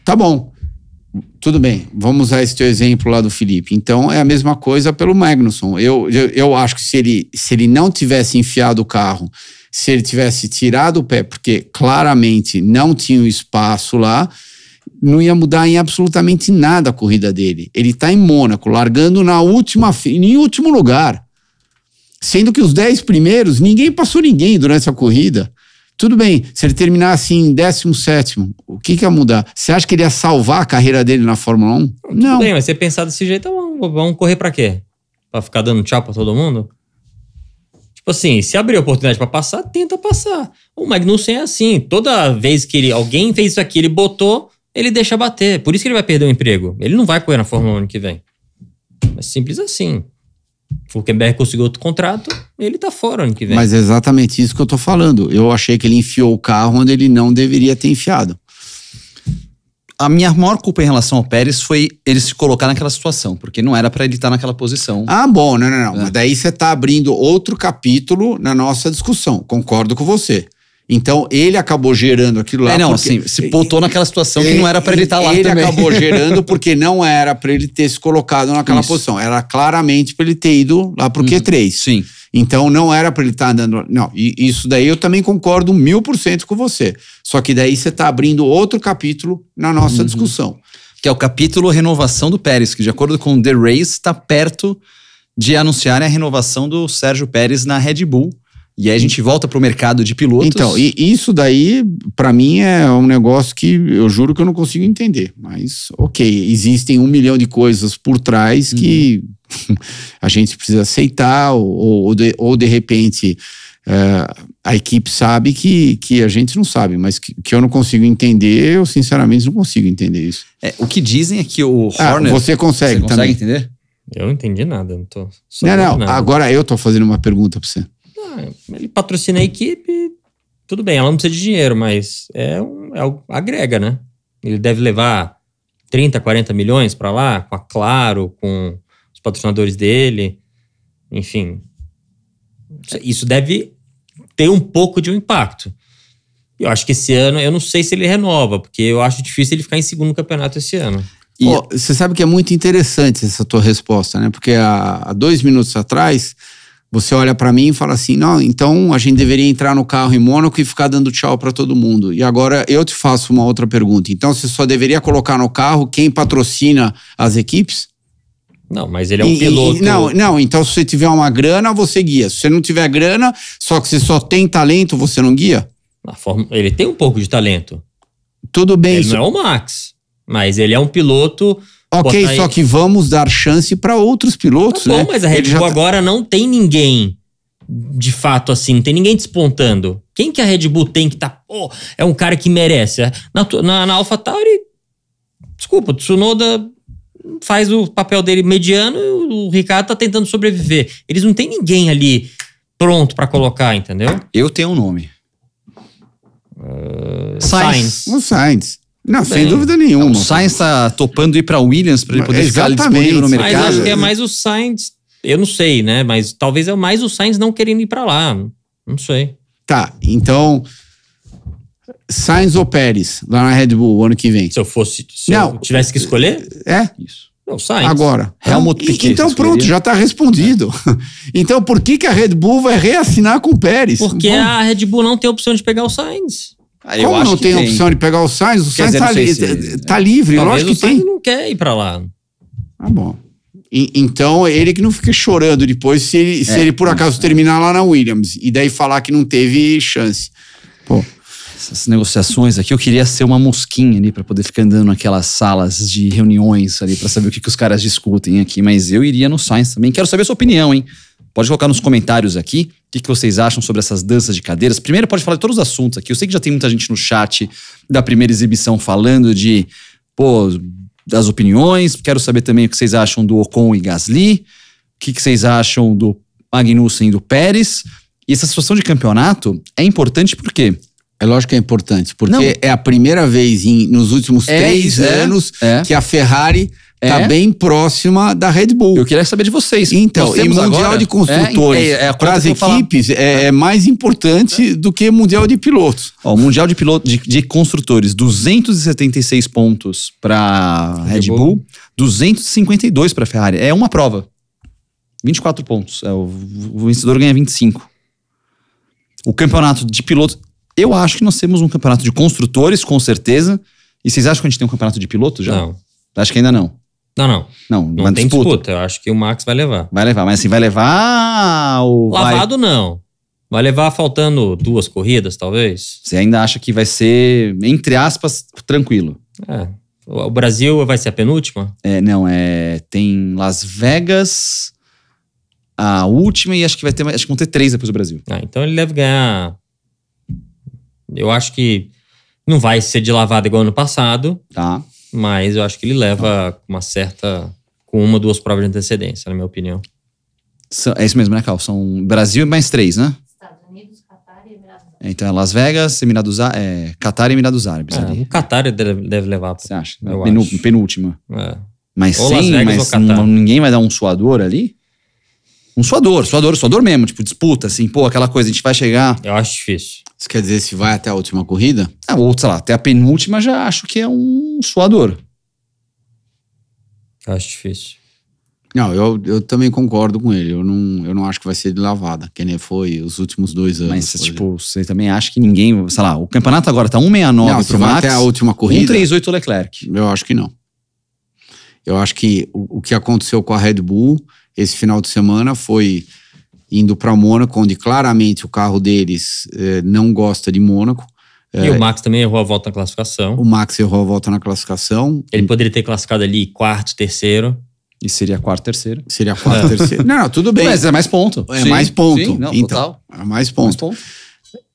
Tá bom. Tudo bem, vamos usar esse teu exemplo lá do Felipe. Então é a mesma coisa pelo Magnussen. Eu acho que se ele não tivesse enfiado o carro, se ele tivesse tirado o pé, porque claramente não tinha o espaço lá, não ia mudar em absolutamente nada a corrida dele. Ele tá em Mônaco, largando em último lugar. Sendo que os 10 primeiros, ninguém passou ninguém durante a corrida. Tudo bem, se ele terminasse em 17º, o que ia mudar? Você acha que ele ia salvar a carreira dele na Fórmula 1? Não. Tudo bem, mas você pensar desse jeito, vamos correr pra quê? Pra ficar dando tchau pra todo mundo? Tipo assim, se abrir a oportunidade pra passar, tenta passar. O Magnussen é assim, toda vez que alguém fez isso aqui, ele botou, ele deixa bater. Por isso que ele vai perder o emprego. Ele não vai correr na Fórmula 1 ano que vem. É simples assim. O Hülkenberg conseguiu outro contrato, ele tá fora ano que vem. Mas é exatamente isso que eu tô falando. Eu achei que ele enfiou o carro onde ele não deveria ter enfiado. A minha maior culpa em relação ao Pérez foi ele se colocar naquela situação, porque não era pra ele estar naquela posição. Ah, bom, não. Mas daí você tá abrindo outro capítulo na nossa discussão. Concordo com você. Então, ele acabou gerando aquilo lá. Assim, se botou naquela situação que não era pra ele estar lá ele também. Ele acabou gerando porque não era pra ele ter se colocado naquela posição. Era claramente pra ele ter ido lá pro Q3. Sim. Então, não era pra ele estar andando... Não, isso daí eu também concordo 1000% com você. Só que daí você tá abrindo outro capítulo na nossa discussão. Que é o capítulo renovação do Pérez, que de acordo com The Race, está perto de anunciar a renovação do Sérgio Pérez na Red Bull. E aí a gente volta pro mercado de pilotos. Então, e isso daí, pra mim, é um negócio que eu juro que eu não consigo entender. Mas, ok, existem 1 milhão de coisas por trás que a gente precisa aceitar, ou de repente a equipe sabe que a gente não sabe, mas que eu não consigo entender, eu sinceramente não consigo entender isso. O que dizem é que o Horner... Você consegue também. Entender? Eu não entendi nada, não tô... Não, agora eu tô fazendo uma pergunta pra você. Ele patrocina a equipe, tudo bem, ela não precisa de dinheiro, mas agrega, né? Ele deve levar 30, 40 milhões pra lá, com a Claro, com os patrocinadores dele, enfim. Isso deve ter um pouco de um impacto. Eu acho que esse ano, eu não sei se ele renova, porque eu acho difícil ele ficar em segundo no campeonato esse ano. E você sabe que é muito interessante essa tua resposta, né? Porque há 2 minutos atrás... Você olha pra mim e fala assim, não, então a gente deveria entrar no carro em Mônaco e ficar dando tchau pra todo mundo. E agora eu te faço uma outra pergunta. Então você só deveria colocar no carro quem patrocina as equipes? Não, mas ele é um piloto... Não, então se você tiver uma grana, você guia. Se você não tiver grana, só que você só tem talento, você não guia? Ele tem um pouco de talento. Tudo bem. Ele não é o Max, mas ele é um piloto... Ok, só que vamos dar chance para outros pilotos, tá bom, né? Mas a Red Bull agora não tem ninguém de fato assim, não tem ninguém despontando. Quem que a Red Bull tem que tá... é um cara que merece. Na AlphaTauri, desculpa, o Tsunoda faz o papel dele mediano e o Ricardo tá tentando sobreviver. Eles não tem ninguém ali pronto para colocar, entendeu? Eu tenho um nome. Sainz. O Sainz. Não, sem dúvida nenhuma. O Sainz tá topando ir pra Williams pra ele poder ficar disponível no mercado. Mas acho que é mais o Sainz, eu não sei, né? Mas talvez é mais o Sainz não querendo ir pra lá. Não sei. Tá, então Sainz ou Pérez lá na Red Bull o ano que vem? Se eu tivesse que escolher? Isso. Não, Sainz. Agora. Helmut Piquet. Então pronto, já tá respondido. Então por que a Red Bull vai reassinar com o Pérez? Porque a Red Bull não tem opção de pegar o Sainz. Como não tem opção de pegar o Sainz? O Sainz tá livre, talvez lógico que tem. O Sainz não quer ir pra lá. Ah, bom. Então, ele que não fica chorando depois se ele por acaso terminar lá na Williams. E daí falar que não teve chance. Pô. Essas negociações aqui, eu queria ser uma mosquinha ali pra poder ficar andando naquelas salas de reuniões ali pra saber o que os caras discutem aqui. Mas eu iria no Sainz também. Quero saber a sua opinião, hein? Pode colocar nos comentários aqui o que vocês acham sobre essas danças de cadeiras. Primeiro pode falar de todos os assuntos aqui. Eu sei que já tem muita gente no chat da primeira exibição falando das opiniões. Quero saber também o que vocês acham do Ocon e Gasly. O que vocês acham do Magnussen e do Pérez. E essa situação de campeonato é importante por quê? É lógico que é importante, porque é a primeira vez nos últimos 3 anos que a Ferrari tá bem próxima da Red Bull. Eu queria saber de vocês. Então, e Mundial de Construtores para as equipes é mais importante do que Mundial de Pilotos. O Mundial de de Construtores, 276 pontos para Red Bull, 252 para Ferrari. É uma prova. 24 pontos. O vencedor ganha 25. O campeonato de pilotos... Eu acho que nós temos um campeonato de construtores, com certeza. E vocês acham que a gente tem um campeonato de pilotos já? Não. Acho que ainda não. Não Não tem disputa. Eu acho que o Max vai levar. Vai levar, mas assim, vai levar ou Lavado não. Vai levar faltando 2 corridas, talvez? Você ainda acha que vai ser, entre aspas, tranquilo? O Brasil vai ser a penúltima? Não, tem Las Vegas, a última, e acho que vão ter 3 depois do Brasil. Então ele deve ganhar. Eu acho que não vai ser de lavada igual ano passado. Tá. Mas eu acho que ele leva com 1 ou 2 provas de antecedência, na minha opinião. É isso mesmo, né, Cal? São Brasil e mais 3, né? Estados Unidos, Catar e Emirados Árabes. Então é Las Vegas, Catar e Emirados Árabes. O Qatar deve levar. Você acha? Eu acho. Penúltima. Mas ou Las Vegas ou Qatar. Ninguém vai dar um suador ali? Um suador mesmo, tipo, disputa, assim, aquela coisa, a gente vai chegar... Eu acho difícil. Isso quer dizer se vai até a última corrida? Ou, sei lá, até a penúltima já acho que é um suador. Eu acho difícil. Não, eu também concordo com ele. Eu não acho que vai ser de lavada, que nem foi os últimos 2 anos. Mas, tipo, você também acha que ninguém... Sei lá, o campeonato agora tá 1,69 pro Max. Até a última corrida. 1,38 o Leclerc. Eu acho que não. Eu acho que o que aconteceu com a Red Bull esse final de semana foi indo para Mônaco, onde claramente o carro deles não gosta de Mônaco. E o Max também errou a volta na classificação. O Max errou a volta na classificação. Ele poderia ter classificado ali 4º, 3º. E seria 4º, 3º. Seria 4º, 3º. Não, tudo bem. Mas é mais ponto. É mais ponto. Sim, não, então, total. é mais ponto.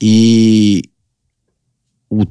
E o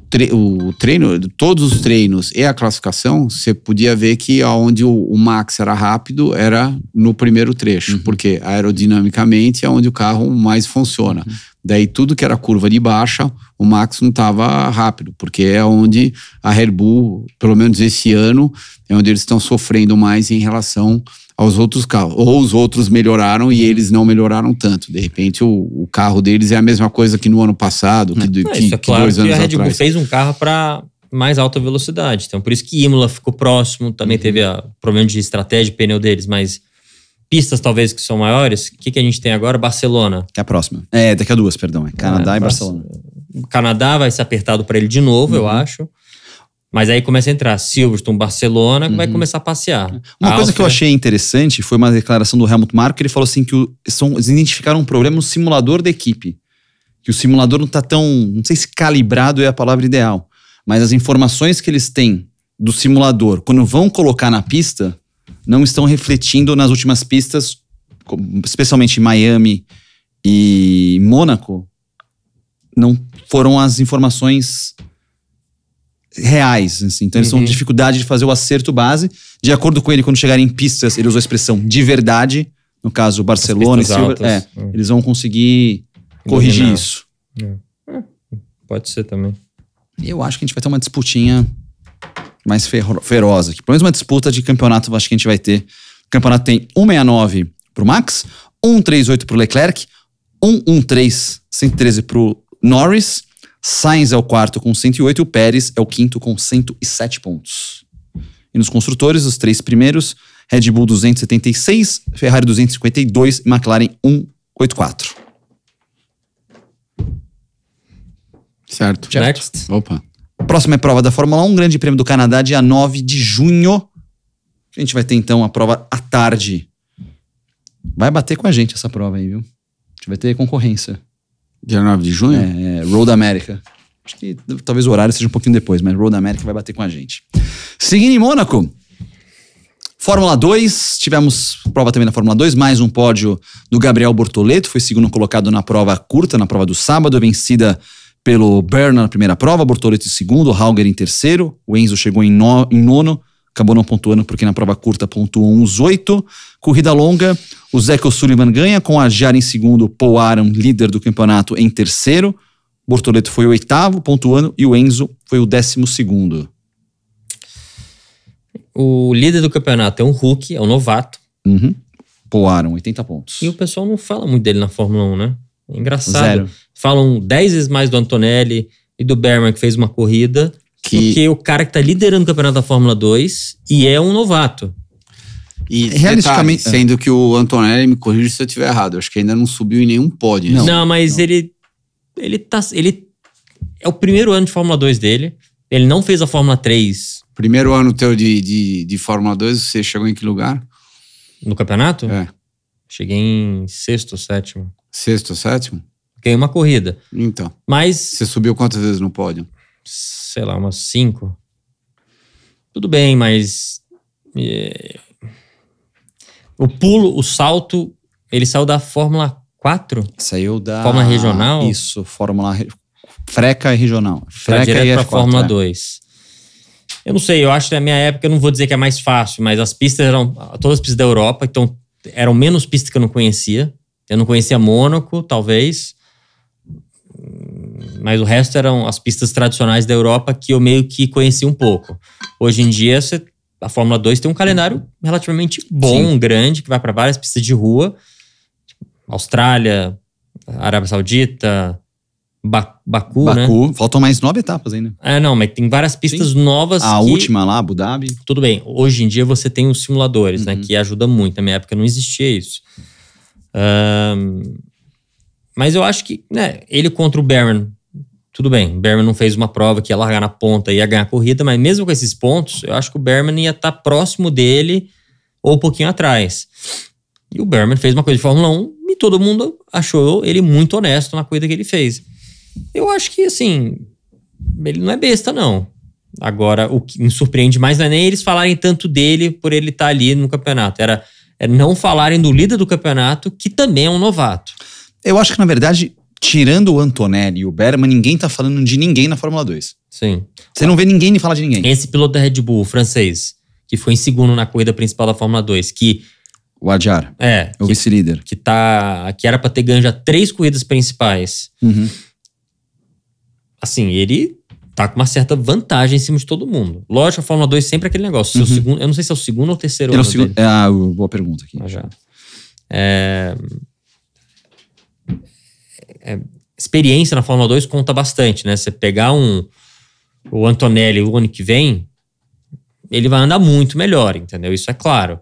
treino, todos os treinos e a classificação, você podia ver que onde o Max era rápido era no primeiro trecho, porque aerodinamicamente é onde o carro mais funciona. Daí tudo que era curva de baixa, o Max não estava rápido, porque é onde a Red Bull, pelo menos esse ano, é onde eles estão sofrendo mais em relação aos outros carros. Ou os outros melhoraram e eles não melhoraram tanto. De repente, o carro deles é a mesma coisa que no ano passado, que 2 anos atrás. Claro que a Red Bull fez um carro para mais alta velocidade. Então, por isso que Imola ficou próximo. Também teve problema de estratégia de pneu deles, mas pistas talvez que são maiores. O que a gente tem agora? Barcelona. Que é a próxima. Daqui a 2, perdão. Canadá e Barcelona. O Canadá vai ser apertado para ele de novo, eu acho. Mas aí começa a entrar Silverstone, Barcelona, que vai começar a passear. Uma coisa que eu achei interessante foi uma declaração do Helmut Marko, que ele falou assim que eles identificaram um problema no simulador da equipe. Que o simulador não tá tão, não sei se calibrado é a palavra ideal, mas as informações que eles têm do simulador, quando vão colocar na pista, não estão refletindo nas últimas pistas, especialmente Miami e Mônaco, não foram as informações reais, assim. Então eles estão com dificuldade de fazer o acerto base. De acordo com ele, quando chegarem em pistas, ele usou a expressão de verdade, no caso Barcelona e Silver, eles vão conseguir corrigir isso. Pode ser também. Eu acho que a gente vai ter uma disputinha mais feroz aqui. Pelo menos uma disputa de campeonato, acho que a gente vai ter. O campeonato tem 1,69 pro Max, 1,38 pro Leclerc, 1,13, 113 pro Norris, Sainz é o 4º com 108 e o Pérez é o 5º com 107 pontos. E nos construtores, os 3 primeiros, Red Bull 276, Ferrari 252 e McLaren 184. Certo. Next. Opa. Próxima é prova da Fórmula 1, Grande Prêmio do Canadá, dia 9 de junho. A gente vai ter então a prova à tarde. Vai bater com a gente essa prova aí, viu? A gente vai ter concorrência. Dia 9 de junho? Road America. Acho que talvez o horário seja um pouquinho depois, mas Road America vai bater com a gente. Seguindo em Mônaco, Fórmula 2, tivemos prova também na Fórmula 2, mais um pódio do Gabriel Bortoleto, foi segundo colocado na prova curta, na prova do sábado, vencida pelo Berna na primeira prova, Bortoleto em segundo, Hauger em terceiro, o Enzo chegou em nono, acabou não pontuando porque na prova curta pontuou uns 8. Corrida longa, o Zeco Sullivan ganha com a Jara em segundo, Paul Aram, líder do campeonato, em terceiro. Bortoleto foi o 8º, pontuando, e o Enzo foi o 12º. O líder do campeonato é um rookie, é um novato. Paul Aram, 80 pontos. E o pessoal não fala muito dele na Fórmula 1, né? É engraçado. 0. Falam 10 vezes mais do Antonelli e do Berman, que fez uma corrida, do que o cara que tá liderando o campeonato da Fórmula 2 e é um novato. E realisticamente, sendo que o Antonelli, me corrija se eu estiver errado, eu acho que ainda não subiu em nenhum pódio. Não, mas ele é o primeiro ano de Fórmula 2 dele. Ele não fez a Fórmula 3 Primeiro ano teu de Fórmula 2, você chegou em que lugar? No campeonato? É. Cheguei em 6º, 7º. 6º, 7º? Ganhei uma corrida. Então. Mas, Você subiu quantas vezes no pódio? sei lá, umas 5. Tudo bem, mas... o salto, ele saiu da Fórmula 4? Saiu da... Fórmula regional? Isso, Freca e regional. Pra Freca direto e pra F4, Fórmula é. 2. Eu não sei, eu acho que na minha época, eu não vou dizer que é mais fácil, mas as pistas eram todas as pistas da Europa, então eram menos pistas que eu não conhecia. Eu não conhecia Mônaco, talvez, mas o resto eram as pistas tradicionais da Europa que eu meio que conhecia um pouco. Hoje em dia, a Fórmula 2 tem um calendário relativamente bom, Sim. grande, que vai para várias pistas de rua. Austrália, Arábia Saudita, Baku, né? Faltam mais 9 etapas ainda. Não, mas tem várias pistas novas. A última lá, Abu Dhabi. Tudo bem, hoje em dia você tem os simuladores, né? Que ajuda muito. Na minha época não existia isso. Mas eu acho que, né, ele contra o Berman, tudo bem, o Berman não fez uma prova que ia largar na ponta e ia ganhar a corrida, mas mesmo com esses pontos, eu acho que o Berman ia estar próximo dele ou um pouquinho atrás. E o Berman fez uma coisa de Fórmula 1 e todo mundo achou ele muito honesto na corrida que ele fez. Eu acho que, assim, ele não é besta, não. Agora, o que me surpreende mais não é nem eles falarem tanto dele por ele estar ali no campeonato. Era não falarem do líder do campeonato, que também é um novato. Eu acho que, na verdade, tirando o Antonelli e o Berman, ninguém tá falando de ninguém na Fórmula 2. Sim. Você não vê ninguém falar de ninguém. Esse piloto da Red Bull, francês, que foi em segundo na corrida principal da Fórmula 2, que... O Adjar, o vice-líder. Que era pra ter ganho já 3 corridas principais. Assim, ele tá com uma certa vantagem em cima de todo mundo. Lógico, a Fórmula 2 sempre é aquele negócio. Eu não sei se é o segundo ou o terceiro ano dele. Boa pergunta aqui. Já. Experiência na Fórmula 2 conta bastante, né? Você pegar o Antonelli o ano que vem, ele vai andar muito melhor, entendeu? Isso é claro.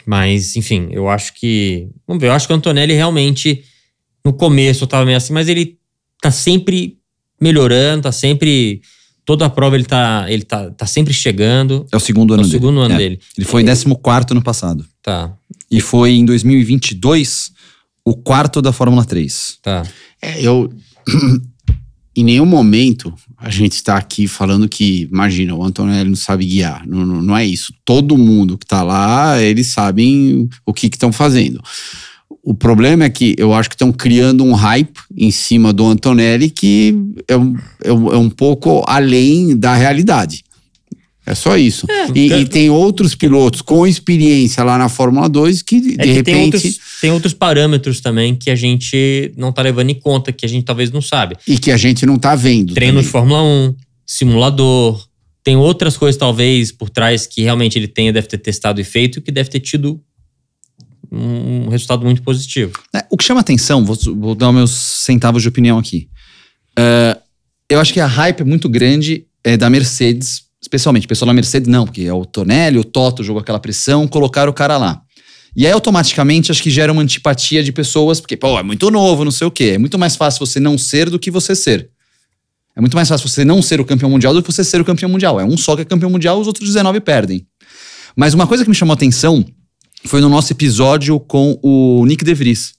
Mas, enfim, eu acho que... Vamos ver, eu acho que o Antonelli realmente, no começo eu tava meio assim, mas ele tá sempre melhorando, tá sempre... Toda a prova ele tá sempre chegando. É o segundo ano dele. É o segundo ano dele. Ele foi 14º no passado. Tá. E foi em 2022 o 4º da Fórmula 3. Tá. Em nenhum momento a gente está aqui falando que, imagina, o Antonelli não sabe guiar. Não é isso. Todo mundo que tá lá, eles sabem o que estão fazendo. O problema é que eu acho que estão criando um hype em cima do Antonelli que é um pouco além da realidade. É só isso. E tem outros pilotos com experiência lá na Fórmula 2 que, de repente... Tem outros parâmetros também que a gente não tá levando em conta, que a gente talvez não sabe. E que a gente não tá vendo. Treino também. de Fórmula 1, simulador. Tem outras coisas, talvez, por trás que realmente ele deve ter testado e feito e que deve ter tido um resultado muito positivo. O que chama atenção, vou dar os meus centavos de opinião aqui. Eu acho que a hype é muito grande da Mercedes, especialmente. O pessoal da Mercedes não, porque é o Antonelli, o Toto jogou aquela pressão, colocaram o cara lá. E aí, automaticamente, acho que gera uma antipatia de pessoas, porque, é muito novo, não sei o quê. É muito mais fácil você não ser do que você ser. É muito mais fácil você não ser o campeão mundial do que você ser o campeão mundial. É um só que é campeão mundial, os outros 19 perdem. Mas uma coisa que me chamou a atenção foi no nosso episódio com o Nick De Vries,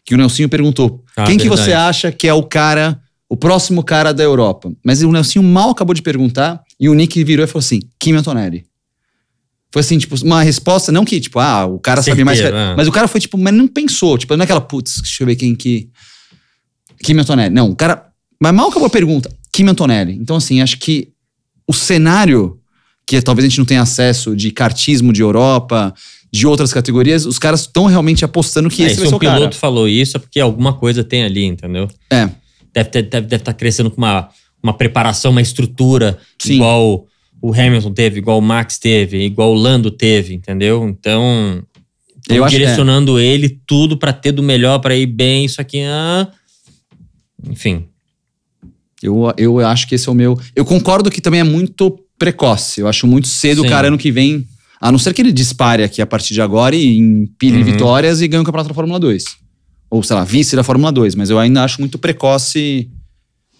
que o Nelsinho perguntou, quem que você acha que é o próximo cara da Europa? Mas o Nelsinho mal acabou de perguntar e o Nick virou e falou assim, Kimi Antonelli. Foi assim, tipo, uma resposta, não que, tipo, o cara sabe mais... Mas o cara foi, tipo, mas não pensou. Tipo, não é aquela, deixa eu ver quem que... Kimi Antonelli. Não, o cara... Mas mal acabou a pergunta. Kimi Antonelli. Então, assim, acho que o cenário, que talvez a gente não tenha acesso de kartismo de Europa, de outras categorias, os caras estão realmente apostando que esse vai ser o cara. Se o piloto falou isso, é porque alguma coisa tem ali, entendeu? Deve estar crescendo com uma preparação, uma estrutura, sim, igual o Hamilton teve, igual o Max teve, igual o Lando teve, entendeu? Então, eu direcionando ele tudo pra ter do melhor, pra ir bem, isso aqui, enfim. Eu acho que esse é o meu... Eu concordo que também é muito precoce. Eu acho muito cedo, sim, o cara ano que vem... A não ser que ele dispare aqui a partir de agora e empilhe vitórias e ganhe o campeonato da Fórmula 2. Ou, sei lá, vice da Fórmula 2. Mas eu ainda acho muito precoce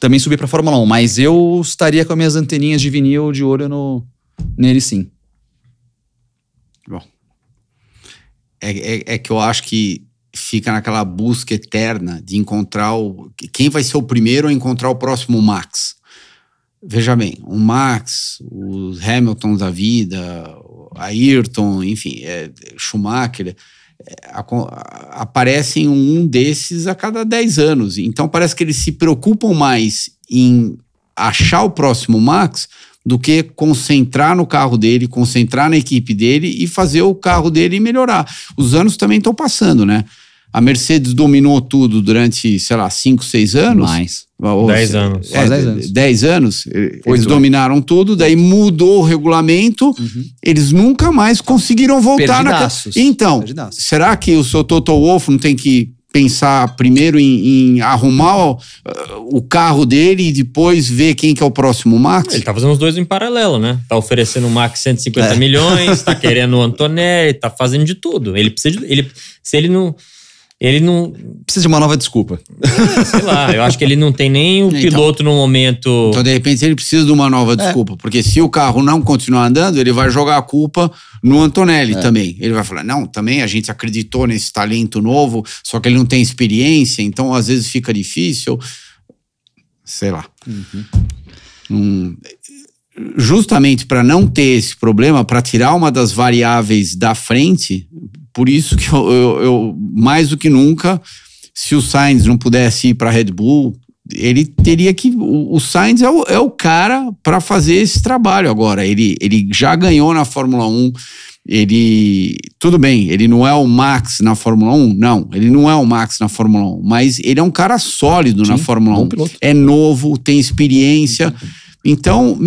também subir pra Fórmula 1. Mas eu estaria com as minhas anteninhas de vinil de olho nele, sim. Bom, é que eu acho que fica naquela busca eterna de encontrar quem vai ser o primeiro a encontrar o próximo Max. Veja bem, o Max, os Hamiltons da vida, Ayrton, enfim, Schumacher, aparecem um desses a cada 10 anos. Então parece que eles se preocupam mais em achar o próximo Max do que concentrar no carro dele, concentrar na equipe dele e fazer o carro dele melhorar. Os anos também estão passando, né? A Mercedes dominou tudo durante, sei lá, 5, 6 anos. Mais. 10 anos. 10 anos. 10 anos. Eles 8, dominaram tudo, daí mudou o regulamento, eles nunca mais conseguiram voltar Perdidaços. Então, Perdidaços. será que o seu Toto Wolff não tem que pensar primeiro em arrumar o carro dele e depois ver quem que é o próximo Max? Ele tá fazendo os dois em paralelo, né? Tá oferecendo o Max 150 milhões, tá querendo o Antonelli, tá fazendo de tudo. Ele precisa se ele não... Ele não... Precisa de uma nova desculpa. Sei lá, eu acho que ele não tem nem o piloto no momento... Então, de repente, ele precisa de uma nova desculpa. Porque se o carro não continuar andando, ele vai jogar a culpa no Antonelli também. Ele vai falar, não, também a gente acreditou nesse talento novo, só que ele não tem experiência, então às vezes fica difícil. Sei lá. Justamente para não ter esse problema, para tirar uma das variáveis da frente... Por isso que eu mais do que nunca, se o Sainz não pudesse ir para a Red Bull, ele teria que... O Sainz é o cara para fazer esse trabalho agora. Ele já ganhou na Fórmula 1. Tudo bem, ele não é o Max na Fórmula 1? Não, ele não é o Max na Fórmula 1. Mas ele é um cara sólido na Fórmula 1. Piloto. É novo, tem experiência... Então,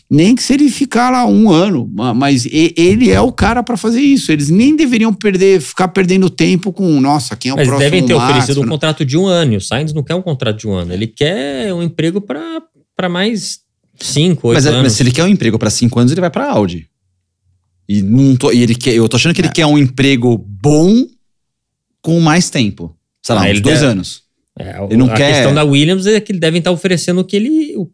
nem que se ele ficar lá 1 ano, mas ele é o cara para fazer isso. Eles nem deveriam ficar perdendo tempo com, nossa, quem é o próximo Max? Mas devem ter oferecido um contrato de 1 ano. E o Sainz não quer um contrato de 1 ano. Ele quer um emprego para mais 5, 8 anos. Mas se ele quer um emprego para 5 anos, ele vai para Audi. Eu tô achando que ele quer um emprego bom com mais tempo. Sei lá, uns 2 anos. Ele não quer... questão da Williams é que ele devem estar oferecendo o que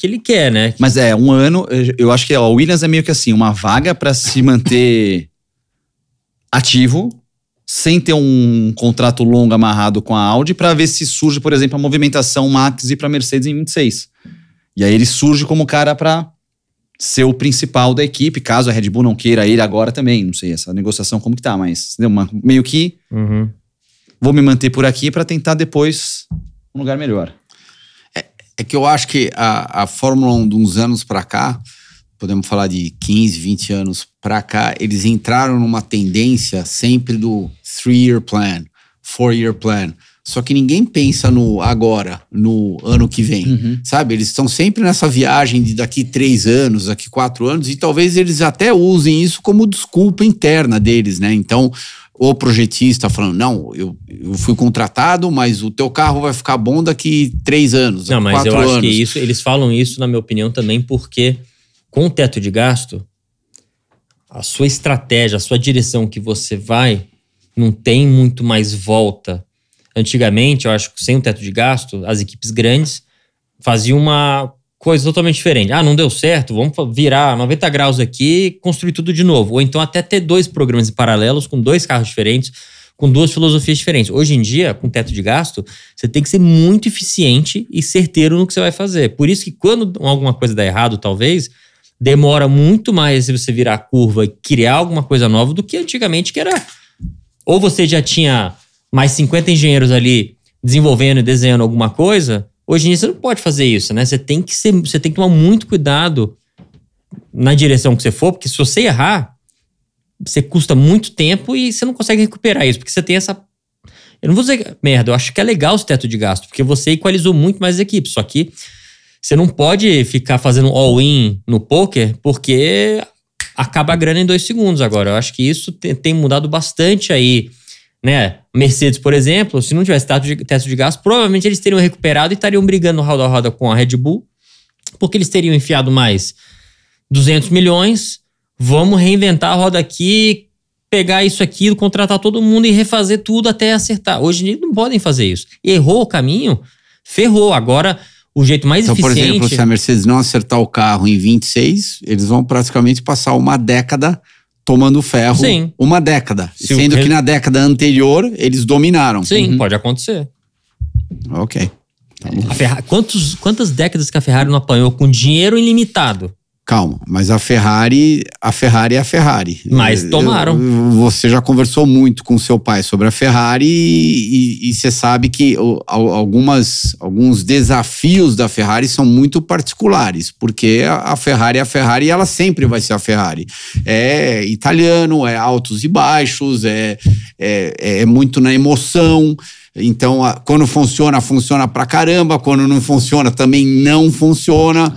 ele quer, né? Mas 1 ano, eu acho que a Williams é meio que assim, uma vaga para se manter ativo, sem ter um contrato longo amarrado com a Audi, para ver se surge, por exemplo, a movimentação Max ir para Mercedes em 26. E aí ele surge como cara para ser o principal da equipe, caso a Red Bull não queira ele agora também. Não sei essa negociação como que tá, mas meio que vou me manter por aqui para tentar depois um lugar melhor. É que eu acho que a Fórmula 1 de uns anos para cá, podemos falar de 15, 20 anos para cá, eles entraram numa tendência sempre do 3-year plan, 4-year plan. Só que ninguém pensa no agora, no ano que vem, sabe? Eles estão sempre nessa viagem de daqui 3 anos, daqui 4 anos, e talvez eles até usem isso como desculpa interna deles, né? Então, o projetista falando, não, eu fui contratado, mas o teu carro vai ficar bom daqui 3 anos, não, daqui mas 4 eu anos. acho que eles falam isso, na minha opinião, também porque com o teto de gasto, a sua estratégia, a sua direção que você vai, não tem muito mais volta. Antigamente, eu acho que sem o teto de gasto, as equipes grandes faziam uma coisa totalmente diferente. Não deu certo, vamos virar 90 graus aqui e construir tudo de novo. Ou então até ter 2 programas em paralelos com 2 carros diferentes, com 2 filosofias diferentes. Hoje em dia, com teto de gasto, você tem que ser muito eficiente e certeiro no que você vai fazer. Por isso que quando alguma coisa dá errado, talvez, demora muito mais se você virar a curva e criar alguma coisa nova do que antigamente, que era... Ou você já tinha mais 50 engenheiros ali desenvolvendo e desenhando alguma coisa... Hoje em dia você não pode fazer isso, né? Você tem que tomar muito cuidado na direção que você for, porque se você errar, você custa muito tempo e você não consegue recuperar isso, porque você tem essa... Eu não vou dizer merda, eu acho que é legal esse teto de gasto, porque você equalizou muito mais as equipes, só que você não pode ficar fazendo all-in no poker, porque acaba a grana em 2 segundos agora. Eu acho que isso tem mudado bastante aí, né? Mercedes, por exemplo, se não tivesse teto de gasto, provavelmente eles teriam recuperado e estariam brigando roda a roda com a Red Bull, porque eles teriam enfiado mais 200 milhões, vamos reinventar a roda aqui, pegar isso aqui, contratar todo mundo e refazer tudo até acertar. Hoje eles não podem fazer isso. Errou o caminho, ferrou. Agora o jeito mais Então, por eficiente... exemplo, se a Mercedes não acertar o carro em 26, eles vão praticamente passar uma década tomando ferro. Sim. Uma década. Se Sendo o- que na década anterior, eles dominaram. Sim, pode acontecer. Ok. Quantas décadas que a Ferrari não apanhou com dinheiro ilimitado? Calma, mas a Ferrari é a Ferrari. Mas tomaram. Você já conversou muito com seu pai sobre a Ferrari e você sabe que alguns desafios da Ferrari são muito particulares, porque a Ferrari é a Ferrari e ela sempre vai ser a Ferrari. É italiano, é altos e baixos, é muito na emoção. Então, quando funciona, funciona pra caramba. Quando não funciona, também não funciona.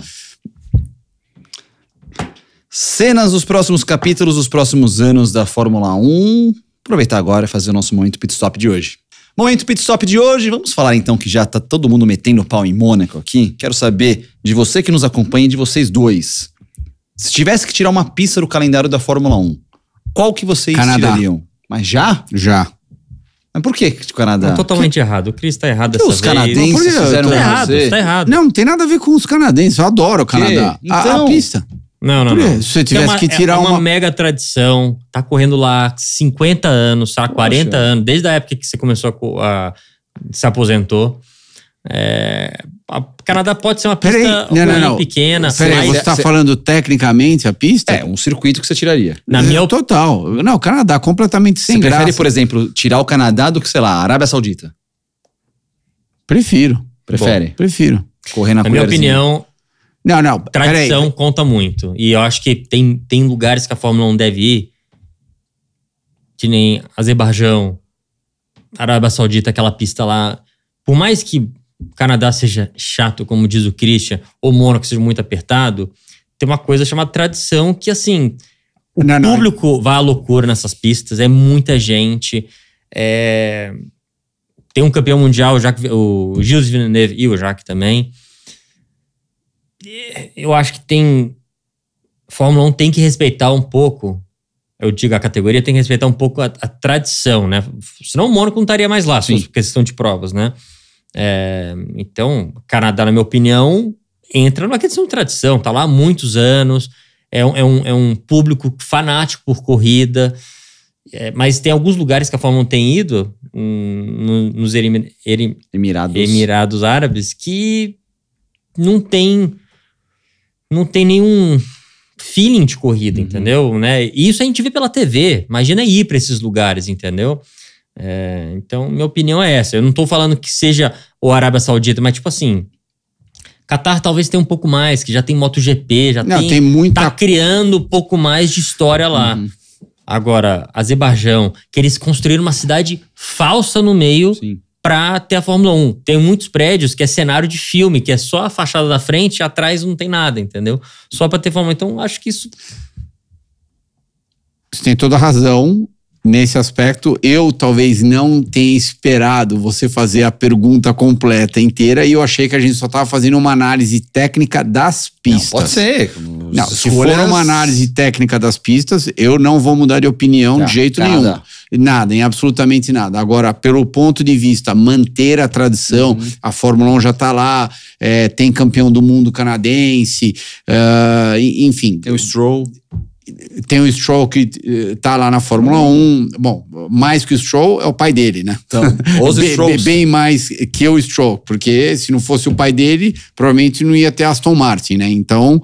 Cenas dos próximos capítulos, dos próximos anos da Fórmula 1. Aproveitar agora e fazer o nosso Momento Pit Stop de hoje. Momento Pit Stop de hoje, vamos falar então que já tá todo mundo metendo pau em Mônaco aqui. Quero saber de você que nos acompanha e de vocês dois. Se tivesse que tirar uma pista do calendário da Fórmula 1, qual que vocês Canadá. tirariam? Mas já? Já. Mas por que o Canadá? Não, totalmente errado. O Cris tá errado dessa Os vez. canadenses Não, por quê? fizeram Tá um errado, rosé? tá errado. Não tem nada a ver com os canadenses. Eu adoro o Canadá. Então- A pista. Não. Por quê? Se você tivesse que tirar é uma uma... mega tradição. Tá correndo lá 50 anos, tá? 40 anos. Desde a época que você começou se aposentou. O Canadá pode ser uma pista Não. pequena. Peraí, mas você tá falando tecnicamente a pista? É, um circuito que você tiraria. na minha Total. Não, o Canadá completamente sem Você prefere, graça. por exemplo, tirar o Canadá do que, sei lá, a Arábia Saudita? Prefiro. Prefere? Prefiro. Correr na Na minha colherzinha. opinião, Não, tradição conta muito. E eu acho que tem lugares que a Fórmula 1 deve ir, que nem Azerbaijão, Arábia Saudita, aquela pista lá. Por mais que o Canadá seja chato, como diz o Christian, ou Mônaco seja muito apertado, tem uma coisa chamada tradição que, assim, o público vai à loucura nessas pistas, é muita gente. Tem um campeão mundial, o Gilles Villeneuve e o Jacques também. Eu acho que Fórmula 1 tem que respeitar um pouco, eu digo, a categoria tem que respeitar um pouco a tradição, né? Senão o Mônaco não estaria mais lá, Sim. por questão de provas, né? Então, Canadá, na minha opinião, entra numa questão de tradição, tá lá há muitos anos, é um público fanático por corrida, mas tem alguns lugares que a Fórmula 1 tem ido, nos Emirados Árabes, que não tem nenhum feeling de corrida, entendeu? Né? E isso a gente vê pela TV. Imagina ir para esses lugares, entendeu? Então, minha opinião é essa. Eu não tô falando que seja o Arábia Saudita, mas tipo assim, Qatar talvez tenha um pouco mais, que já tem MotoGP, tem muita... tá criando um pouco mais de história lá. Agora, Azerbaijão, que eles construíram uma cidade falsa no meio, Sim. pra ter a Fórmula 1. Tem muitos prédios que é cenário de filme, que é só a fachada da frente e atrás não tem nada, entendeu? Só pra ter Fórmula 1. Então, acho que isso... Você tem toda a razão nesse aspecto. Eu talvez não tenha esperado você fazer a pergunta completa inteira e eu achei que a gente só estava fazendo uma análise técnica das pistas. Não, pode ser. Não, se for uma análise técnica das pistas, eu não vou mudar de opinião de jeito nenhum. Nada, em absolutamente nada. Agora, pelo ponto de vista, manter a tradição, a Fórmula 1 já está lá, tem campeão do mundo canadense, enfim. Tem o Stroll. Tem o Stroll que tá lá na Fórmula 1. Bom, mais que o Stroll é o pai dele, né? Então, os Strolls. Bem mais que o Stroll, porque se não fosse o pai dele, provavelmente não ia ter Aston Martin, né? Então,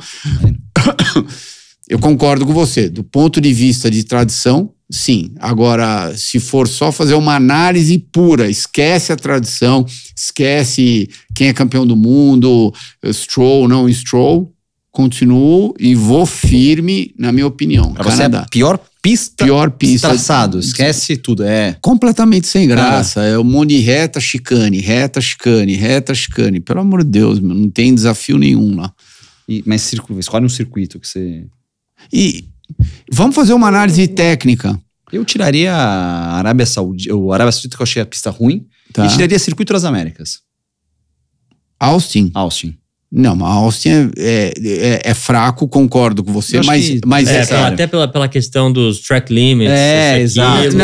eu concordo com você. Do ponto de vista de tradição, sim. Agora, se for só fazer uma análise pura, esquece a tradição, esquece quem é campeão do mundo, Stroll, não Stroll, continuo e vou firme, na minha opinião. Pra você é a pior pista. Traçado, esquece tudo. Completamente sem graça. É um monte de reta, chicane. Pelo amor de Deus, meu, não tem desafio nenhum lá. Mas escolhe um circuito que você... E vamos fazer uma análise técnica. Eu tiraria a Arábia Saudita, que eu achei a pista ruim, Tá. e tiraria Circuito das Américas. Austin. Não, mas Austin é fraco, concordo com você, Eu acho que- mas até pela questão dos track limits. exato.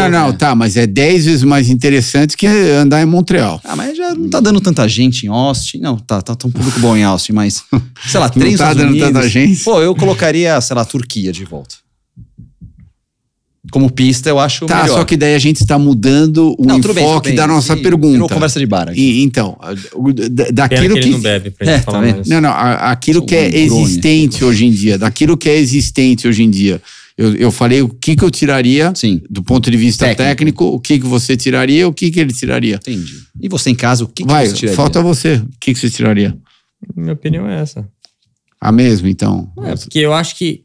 Mas é 10 vezes mais interessante que andar em Montreal. Mas já não tá dando tanta gente em Austin. Não, tá um público bom em Austin, mas, sei lá, Não três tá Estados dando Unidos. tanta gente. Pô, eu colocaria, sei lá, Turquia de volta. Como pista, eu acho Tá, melhor. só que daí a gente está mudando o Não, tudo bem, enfoque tudo bem. da nossa Virou pergunta. conversa de bar aqui. Então, Pena daquilo que que... ele não bebe pra gente tá falar vendo? mais. Não, aquilo que é Negroni. existente hoje em dia, daquilo que é existente hoje em dia. Eu falei o que eu tiraria Sim, do ponto de vista técnico, o que você tiraria, o que ele tiraria. entendi. E você em casa, o que Vai, você tiraria? falta você. O que você tiraria? Minha opinião é essa. A mesma, então. Porque eu acho que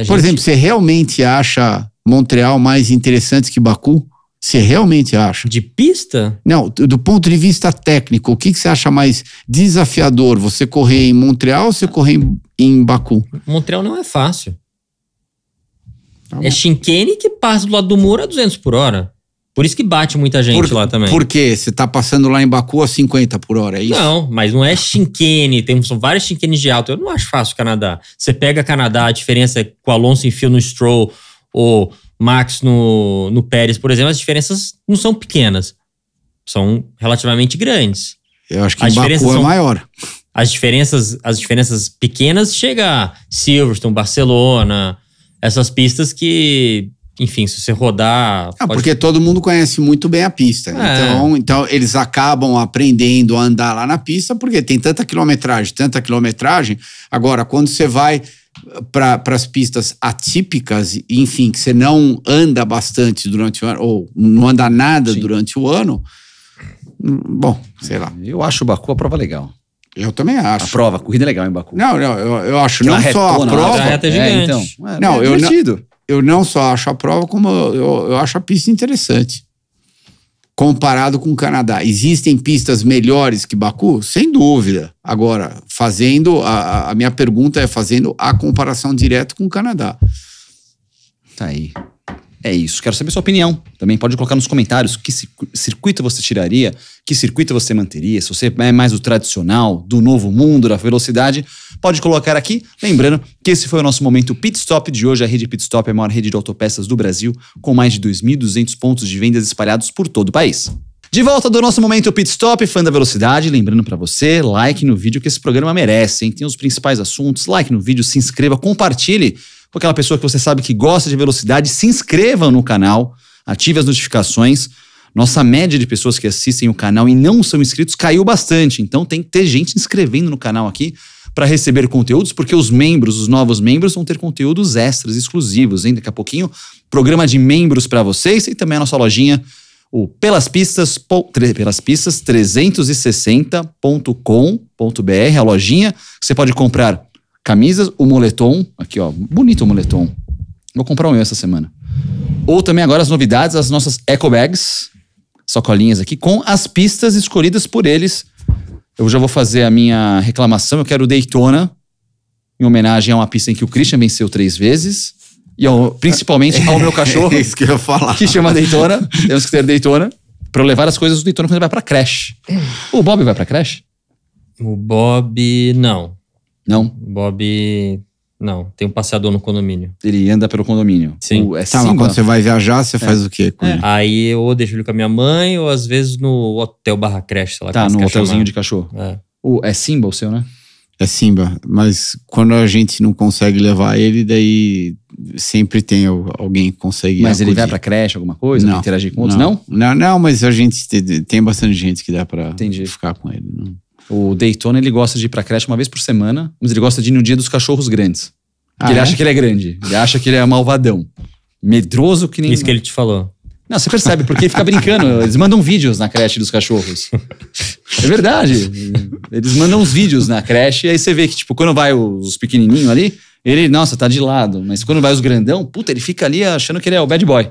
Por exemplo, você realmente acha Montreal mais interessante que Baku? Você realmente acha? de pista, Não, do ponto de vista técnico, o que você acha mais desafiador? Você correr em Montreal ou você correr em Baku? Montreal não é fácil. Tá É Shinkane que passa do lado do muro a 200 por hora. Por isso que bate muita gente lá também. Por quê? Você tá passando lá em Baku a 50 por hora, é isso? Não, mas não é Shinkane, são vários Shinkanes de alto. Eu não acho fácil o Canadá. Você pega Canadá, a diferença é que o Alonso enfia no Stroll ou Max no Pérez, por exemplo, as diferenças não são pequenas. São relativamente grandes. Eu acho que As em Baku diferenças é são- maior. As diferenças pequenas chega a Silverstone, Barcelona, essas pistas que, enfim, se você rodar... Ah, pode- porque todo mundo conhece muito bem a pista. Então eles acabam aprendendo a andar lá na pista porque tem tanta quilometragem. Agora, quando você vai para as pistas atípicas, enfim, que você não anda bastante durante o ano, ou não anda nada Sim. durante o ano, bom, sei lá. Eu acho o Baku a prova legal. Eu também acho. A corrida é legal em Baku. Não, eu acho Tem não uma só a retona lá, prova. a reta é gigante. então. Não, eu não- divertido. Eu não só acho a prova, como eu acho a pista interessante. Comparado com o Canadá. Existem pistas melhores que Baku? Sem dúvida. Agora, fazendo... A minha pergunta é fazendo a comparação direta com o Canadá. Tá aí. É isso. Quero saber sua opinião. Também pode colocar nos comentários que circuito você tiraria, que circuito você manteria, se você é mais do tradicional, do novo mundo, da velocidade, pode colocar aqui. Lembrando que esse foi o nosso momento Pit Stop de hoje. A rede Pit Stop é a maior rede de autopeças do Brasil, com mais de 2.200 pontos de vendas espalhados por todo o país. De volta do nosso momento Pit Stop, fã da velocidade, lembrando pra você, like no vídeo que esse programa merece, hein? Tem os principais assuntos, like no vídeo, se inscreva, compartilhe com aquela pessoa que você sabe que gosta de velocidade, se inscreva no canal, ative as notificações. Nossa média de pessoas que assistem o canal e não são inscritos caiu bastante, então tem que ter gente se inscrevendo no canal aqui para receber conteúdos, porque os novos membros vão ter conteúdos extras, exclusivos, hein? Daqui a pouquinho, programa de membros para vocês e também a nossa lojinha, o Pelas Pistas 360.com.br, a lojinha, você pode comprar camisas, o moletom, aqui ó, bonito o moletom, vou comprar um essa semana. Ou também agora as novidades, as nossas eco bags, sacolinhas aqui, com as pistas escolhidas por eles. Eu já vou fazer a minha reclamação, eu quero Daytona, em homenagem a uma pista em que o Christian venceu 3 vezes, e principalmente ao meu cachorro, É isso que eu ia falar. que chama Daytona, temos que ter Daytona, para levar as coisas do Daytona quando ele vai pra Crash. O Bob vai pra Crash? O Bob, não. Não, O Bob, não. Tem um passeador no condomínio. ele anda pelo condomínio. Sim. É Tá, mas Simba? quando você vai viajar, você faz o quê com ele? Aí eu ou deixo ele com a minha mãe, ou às vezes no hotel barra creche, sei lá. Tá, como no quer hotelzinho chamar. de cachorro. É. É Simba o seu, né? É Simba, mas quando a gente não consegue levar ele, daí sempre tem alguém que consegue Mas ele acudir. vai pra creche, alguma coisa? Não. Pra interagir com outros? Não? Não, mas a gente tem bastante gente que dá pra Entendi. ficar com ele. Não. O Daytona, ele gosta de ir pra creche uma vez por semana, mas ele gosta de ir no dia dos cachorros grandes. Porque ele acha que ele é grande. Ele acha que ele é malvadão. Medroso que nem... Isso que ele te falou. Não, você percebe, porque ele fica brincando. Eles mandam vídeos na creche dos cachorros. É verdade. Eles mandam uns vídeos na creche, e aí você vê que, tipo, quando vai os pequenininhos ali, ele, nossa, tá de lado. Mas quando vai os grandão, puta, ele fica ali achando que ele é o bad boy.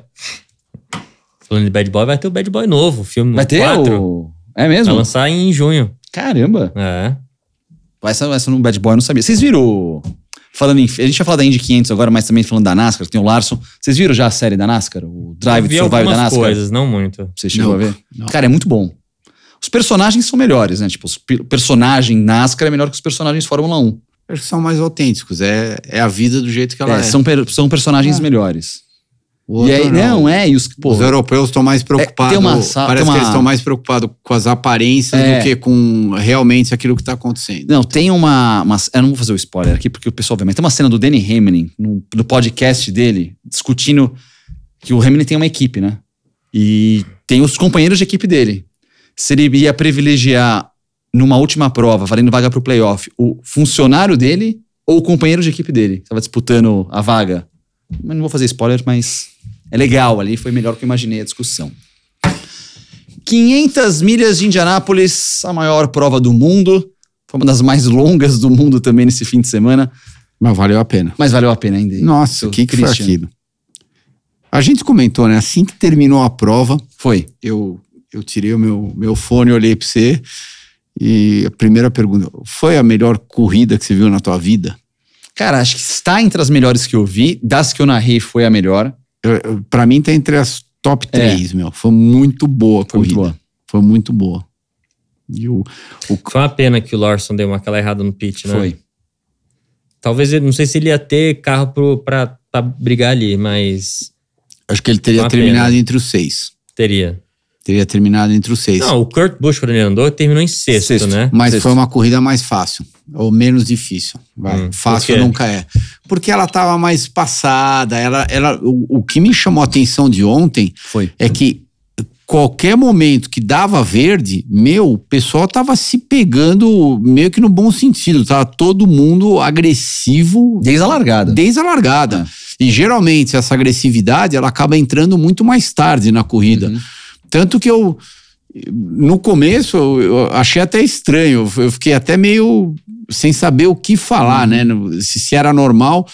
Falando de Bad Boy, vai ter o Bad Boy novo, o filme Vai ter 4. o... É Vai mesmo? lançar em junho. Caramba. É. Essa no Bad Boy eu não sabia. Vocês viram... Falando em... A gente vai falar da Indy 500 agora, mas também falando da NASCAR, tem o Larson. Vocês viram já a série da NASCAR? O Drive Eu to vi Survive da algumas NASCAR? coisas, não muito. Você chegou Não, a ver? não. Cara, é muito bom. Os personagens são melhores, né? Tipo, o personagem NASCAR é melhor que os personagens Fórmula 1. Acho que são mais autênticos. É a vida do jeito que ela é. São personagens melhores. O E aí, outro os europeus estão mais preocupados. Parece que eles estão mais preocupados com as aparências do que com realmente aquilo que está acontecendo. Não, tem uma. Eu não vou fazer o spoiler aqui, porque o pessoal vê, mas tem uma cena do Danny Hamlin, no podcast dele, discutindo que o Hamlin tem uma equipe, né? E tem os companheiros de equipe dele. Se ele ia privilegiar, numa última prova, valendo vaga pro playoff, o funcionário dele ou o companheiro de equipe dele, que tava disputando a vaga. Mas não vou fazer spoiler, mas é legal ali, foi melhor do que eu imaginei a discussão. 500 milhas de Indianápolis, a maior prova do mundo. Foi uma das mais longas do mundo também nesse fim de semana. Mas valeu a pena. Mas valeu a pena ainda. Nossa, o que foi aquilo? A gente comentou, né? Assim que terminou a prova, eu tirei o meu fone, olhei pra você e a primeira pergunta, foi a melhor corrida que você viu na tua vida? Cara, acho que está entre as melhores que eu vi. Das que eu narrei, foi a melhor. Pra mim tá entre as top 3, meu. Foi muito boa a corrida. Foi muito boa. E Foi uma pena que o Larson deu aquela errada no pit, né? Foi. Talvez, não sei se ele ia ter carro pra brigar ali, mas... Acho que ele teria terminado entre os 6. Teria terminado entre os 6. Não, o Kurt Busch, quando ele andou, terminou em sexto, né? Mas foi uma corrida mais fácil, ou menos difícil. Fácil nunca é. Porque ela tava mais passada, o que me chamou a atenção de ontem é que qualquer momento que dava verde, o pessoal tava se pegando meio que no bom sentido, tava todo mundo agressivo. Desde a largada. E geralmente essa agressividade, ela acaba entrando muito mais tarde na corrida. Tanto que no começo, eu achei até estranho, eu fiquei até meio sem saber o que falar, né? Se era normal.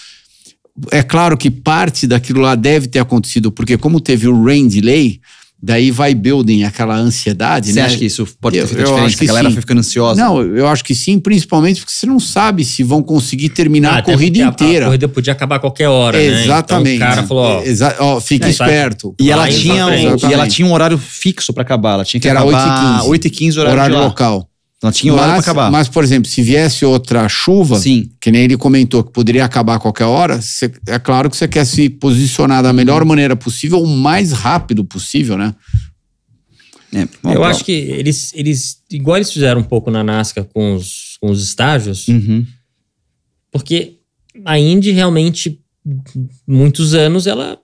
É claro que parte daquilo lá deve ter acontecido, porque como teve o rain delay, daí vai building aquela ansiedade, Você né? acha que isso pode ter feito a diferença? A galera foi ficando ansiosa? Não, eu acho que sim, principalmente porque você não sabe se vão conseguir terminar a corrida inteira. A corrida podia acabar a qualquer hora, né? Exatamente. Então o cara falou, fica esperto. E ela tinha um horário fixo pra acabar. Ela tinha que era acabar 8h15 horário local. Ela tinha horário pra acabar. Mas, por exemplo, se viesse outra chuva, que nem ele comentou, que poderia acabar a qualquer hora, é claro que você quer se posicionar da melhor maneira possível, o mais rápido possível, né? Eu acho que eles, igual eles fizeram um pouco na NASCAR com os estágios, porque a Indy realmente, muitos anos, ela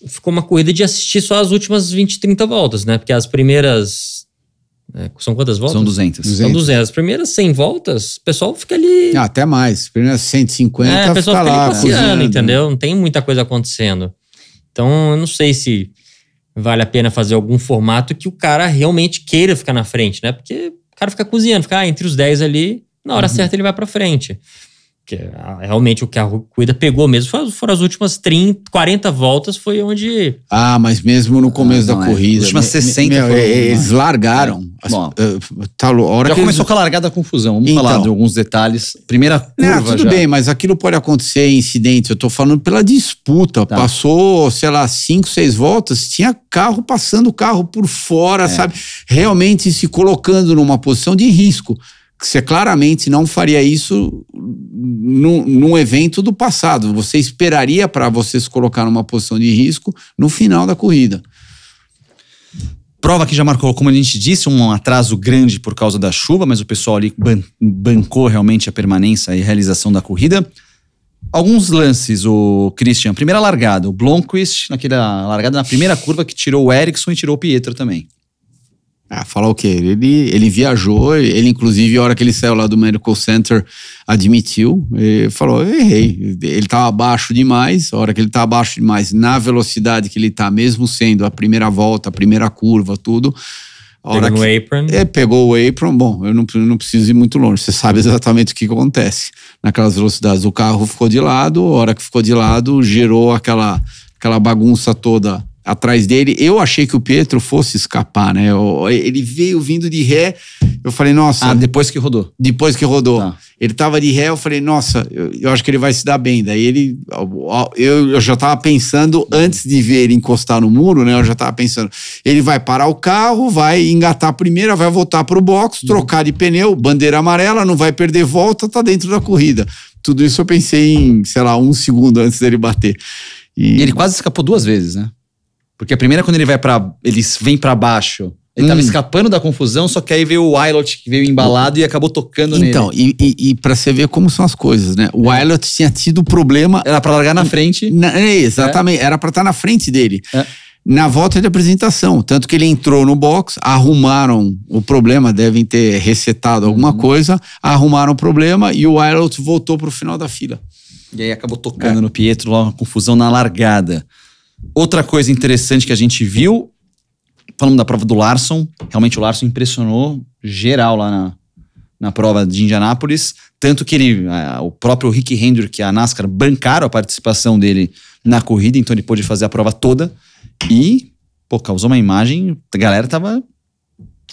ficou uma corrida de assistir só as últimas 20, 30 voltas, né? Porque as primeiras... são quantas voltas? São 200. São 200. As primeiras 100 voltas, o pessoal fica ali... até mais. As primeiras 150 o pessoal fica lá ali passeando, entendeu? Não tem muita coisa acontecendo. Então, eu não sei se vale a pena fazer algum formato que o cara realmente queira ficar na frente, né? Porque o cara fica cozinhando, fica entre os 10 ali, na hora certa ele vai pra frente. Porque realmente o que a corrida pegou mesmo foram as últimas 30, 40 voltas, foi onde... mas mesmo no começo da corrida... As últimas 60 eles largaram. Já começou com a largada da confusão. Vamos falar de alguns detalhes. Primeira curva tudo bem, mas aquilo pode acontecer em incidente. Eu tô falando pela disputa. Passou, sei lá, 5, 6 voltas, tinha carro passando o carro por fora, sabe? Realmente se colocando numa posição de risco. Você claramente não faria isso num evento do passado. Você esperaria para você se colocar numa posição de risco no final da corrida. Prova que já marcou, como a gente disse, um atraso grande por causa da chuva, mas o pessoal ali bancou realmente a permanência e realização da corrida. Alguns lances, o Christian, primeira largada, o Blomqvist, naquela largada na primeira curva que tirou o Ericsson e tirou o Pietro também. Falar o quê? Ele viajou, ele inclusive, a hora que ele saiu lá do Medical Center, admitiu, ele falou, eu errei, ele estava abaixo demais, a hora que ele está abaixo demais, na velocidade que ele está, mesmo sendo a primeira volta, a primeira curva, tudo... Pegou no apron. Pegou o apron, bom, eu não preciso ir muito longe, você sabe exatamente o que acontece naquelas velocidades. O carro ficou de lado, a hora que ficou de lado, gerou aquela bagunça toda atrás dele. Eu achei que o Pietro fosse escapar, né? Ele veio vindo de ré. Eu falei, nossa... depois que rodou. Depois que rodou. Tá. Ele tava de ré, eu falei, nossa, eu acho que ele vai se dar bem. Daí eu já tava pensando, antes de ver ele encostar no muro, né? Eu já tava pensando, ele vai parar o carro, vai engatar a primeira, vai voltar pro box, trocar de pneu, bandeira amarela, não vai perder volta, tá dentro da corrida. Tudo isso eu pensei em, sei lá, 1 segundo antes dele bater. E ele quase escapou 2 vezes, né? Porque a primeira, quando ele vem pra baixo, ele tava escapando da confusão, só que aí veio o Wilot, que veio embalado e acabou tocando nele. Então, e pra você ver como são as coisas, né? O Wilot tinha tido problema... Era pra largar na frente. Exatamente, era pra estar na frente dele. É. Na volta de apresentação. Tanto que ele entrou no box, arrumaram o problema, devem ter resetado alguma coisa, arrumaram o problema e o Wilot voltou pro final da fila. E aí acabou tocando no Pietro, lá uma confusão na largada. Outra coisa interessante que a gente viu, falando da prova do Larson, realmente o Larson impressionou geral lá na prova de Indianápolis, tanto que o próprio Rick Hendrick e a NASCAR bancaram a participação dele na corrida, então ele pôde fazer a prova toda e, causou uma imagem, a galera tava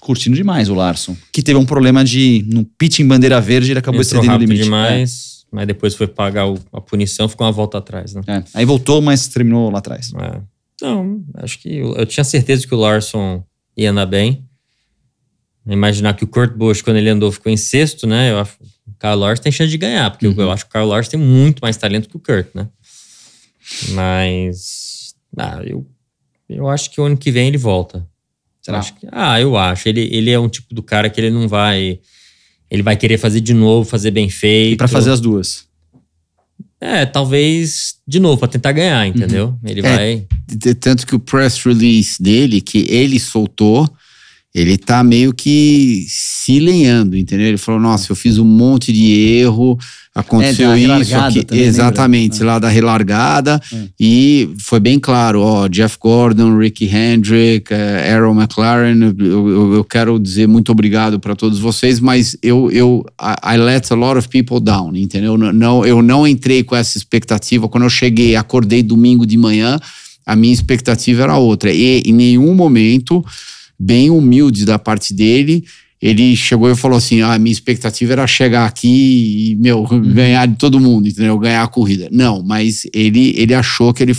curtindo demais o Larson, que teve um problema no pit em bandeira verde, ele acabou excedendo o limite. Demais. Mas depois foi pagar a punição, ficou uma volta atrás, né? Aí voltou, mas terminou lá atrás. Não, acho que eu tinha certeza que o Larson ia andar bem. Imaginar que o Kurt Busch, quando ele andou, ficou em 6º, né? Eu acho que o Kyle Larson tem chance de ganhar, porque eu acho que o Kyle Larson tem muito mais talento que o Kurt, né? Mas eu acho que o ano que vem ele volta. Será? Eu acho. Ele é um tipo do cara que ele não vai... Ele vai querer fazer de novo, fazer bem feito. E pra fazer as duas. Talvez de novo, pra tentar ganhar, entendeu? Ele vai... Tanto que o press release dele, que ele soltou, ele tá meio que se lenhando, entendeu? Ele falou, nossa, eu fiz um monte de erro, aconteceu isso aqui. Também, exatamente, lá da relargada. E foi bem claro, Jeff Gordon, Ricky Hendrick, Aaron McLaren, eu quero dizer muito obrigado para todos vocês, mas I let a lot of people down, entendeu? Eu não entrei com essa expectativa. Quando eu cheguei, acordei domingo de manhã, a minha expectativa era outra. E em nenhum momento... bem humilde da parte dele, ele chegou e falou assim, minha expectativa era chegar aqui e, ganhar de todo mundo, entendeu? Ganhar a corrida. Não, mas ele achou que ele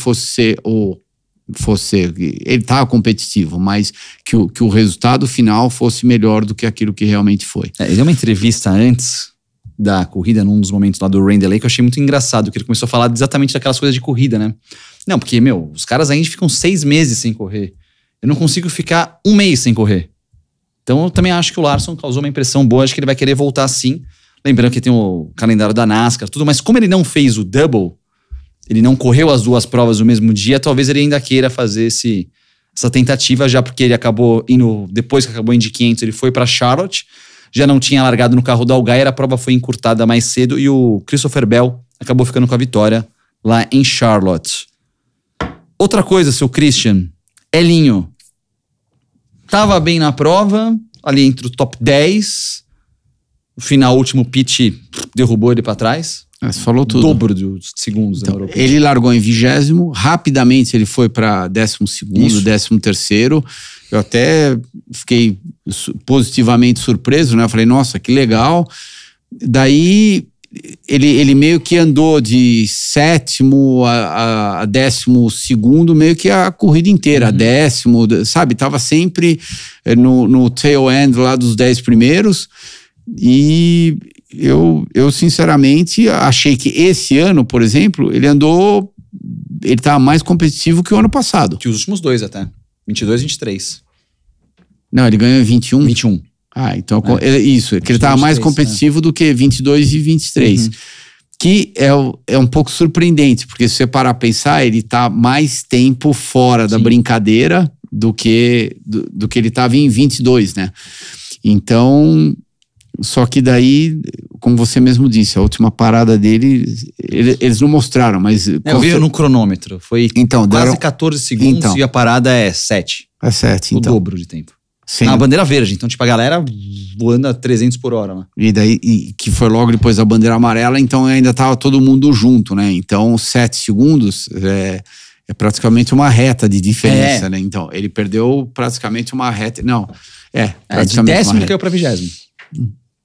ele estava competitivo, mas que o resultado final fosse melhor do que aquilo que realmente foi. Ele deu uma entrevista antes da corrida, num dos momentos lá do Rain Delay, que eu achei muito engraçado, que ele começou a falar exatamente daquelas coisas de corrida, né? Não, porque, os caras ainda ficam 6 meses sem correr. Eu não consigo ficar 1 mês sem correr. Então eu também acho que o Larson causou uma impressão boa, acho que ele vai querer voltar sim. Lembrando que tem o calendário da NASCAR, tudo, mas como ele não fez o double, ele não correu as 2 provas no mesmo dia, talvez ele ainda queira fazer essa tentativa, já porque ele acabou indo, depois que acabou Indy 500, ele foi para Charlotte, já não tinha largado no carro da Allgaier, a prova foi encurtada mais cedo e o Christopher Bell acabou ficando com a vitória lá em Charlotte. Outra coisa, seu Christian, Elinho, tava bem na prova, ali entre o top 10, no final, o último pit derrubou ele pra trás. Você falou tudo. Dobro dos segundos. Então, ele largou em 20º, rapidamente ele foi pra 12º, 13º. Eu até fiquei positivamente surpreso, né? Eu falei, nossa, que legal. Daí... Ele meio que andou de 7º a 12º, meio que a corrida inteira, 10º, sabe? Tava sempre no tail end lá dos 10 primeiros. E eu sinceramente achei que esse ano, por exemplo, ele tava mais competitivo que o ano passado. Que os últimos 2 até, 22 e 23. Não, ele ganhou em 21. 21. Então isso, que ele estava mais competitivo do que 22 e 23. Que é um pouco surpreendente, porque se você parar a pensar, ele tá mais tempo fora da brincadeira do que ele estava em 22, né? Então, só que daí, como você mesmo disse, a última parada dele, eles não mostraram, mas... Eu vi no cronômetro, foi quase 14 segundos e a parada é 7. É 7, o dobro de tempo. Sim. Na bandeira verde, então tipo a galera voando a 300 por hora lá. E daí, que foi logo depois da bandeira amarela, então ainda tava todo mundo junto, né? Então 7 segundos É praticamente uma reta de diferença, né? Então, ele perdeu praticamente uma reta. Não, de praticamente décimo ele caiu pra 20º.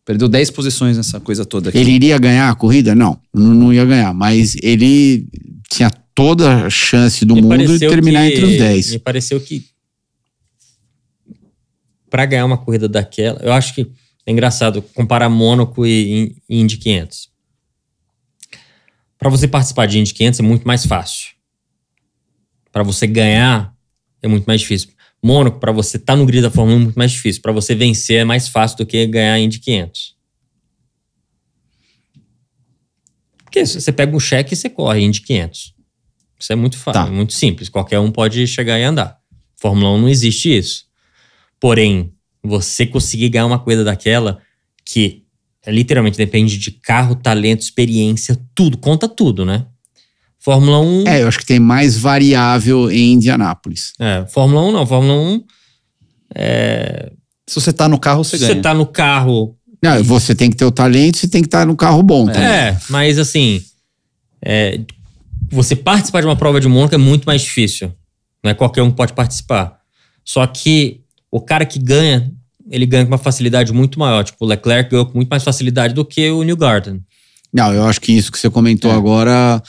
Perdeu 10 posições nessa coisa toda aqui. Ele iria ganhar a corrida? Não ia ganhar. Mas ele tinha toda a chance do mundo de terminar entre os 10. Me pareceu que pra ganhar uma corrida daquela, eu acho que é engraçado comparar Mônaco e Indy 500. Pra você participar de Indy 500 é muito mais fácil. Pra você ganhar é muito mais difícil. Mônaco, pra você estar no grid da Fórmula 1 é muito mais difícil. Pra você vencer é mais fácil do que ganhar Indy 500. Porque você pega um cheque e você corre Indy 500. Isso é muito fácil, muito simples. Qualquer um pode chegar e andar. Fórmula 1 não existe isso. Porém, você conseguir ganhar uma corrida daquela que literalmente depende de carro, talento, experiência, tudo. Conta tudo, né? Fórmula 1... eu acho que tem mais variável em Indianápolis. Fórmula 1 não. Fórmula 1 Se você tá no carro, você ganha. Se você tá no carro... Não, você tem que ter o talento, você tem que estar no carro bom também. Mas assim... você participar de uma prova de Mônaco é muito mais difícil. Não é qualquer um que pode participar. Só que o cara que ganha, ele ganha com uma facilidade muito maior. Tipo, o Leclerc ganhou com muito mais facilidade do que o Newgarden. Não, eu acho que isso que você comentou agora...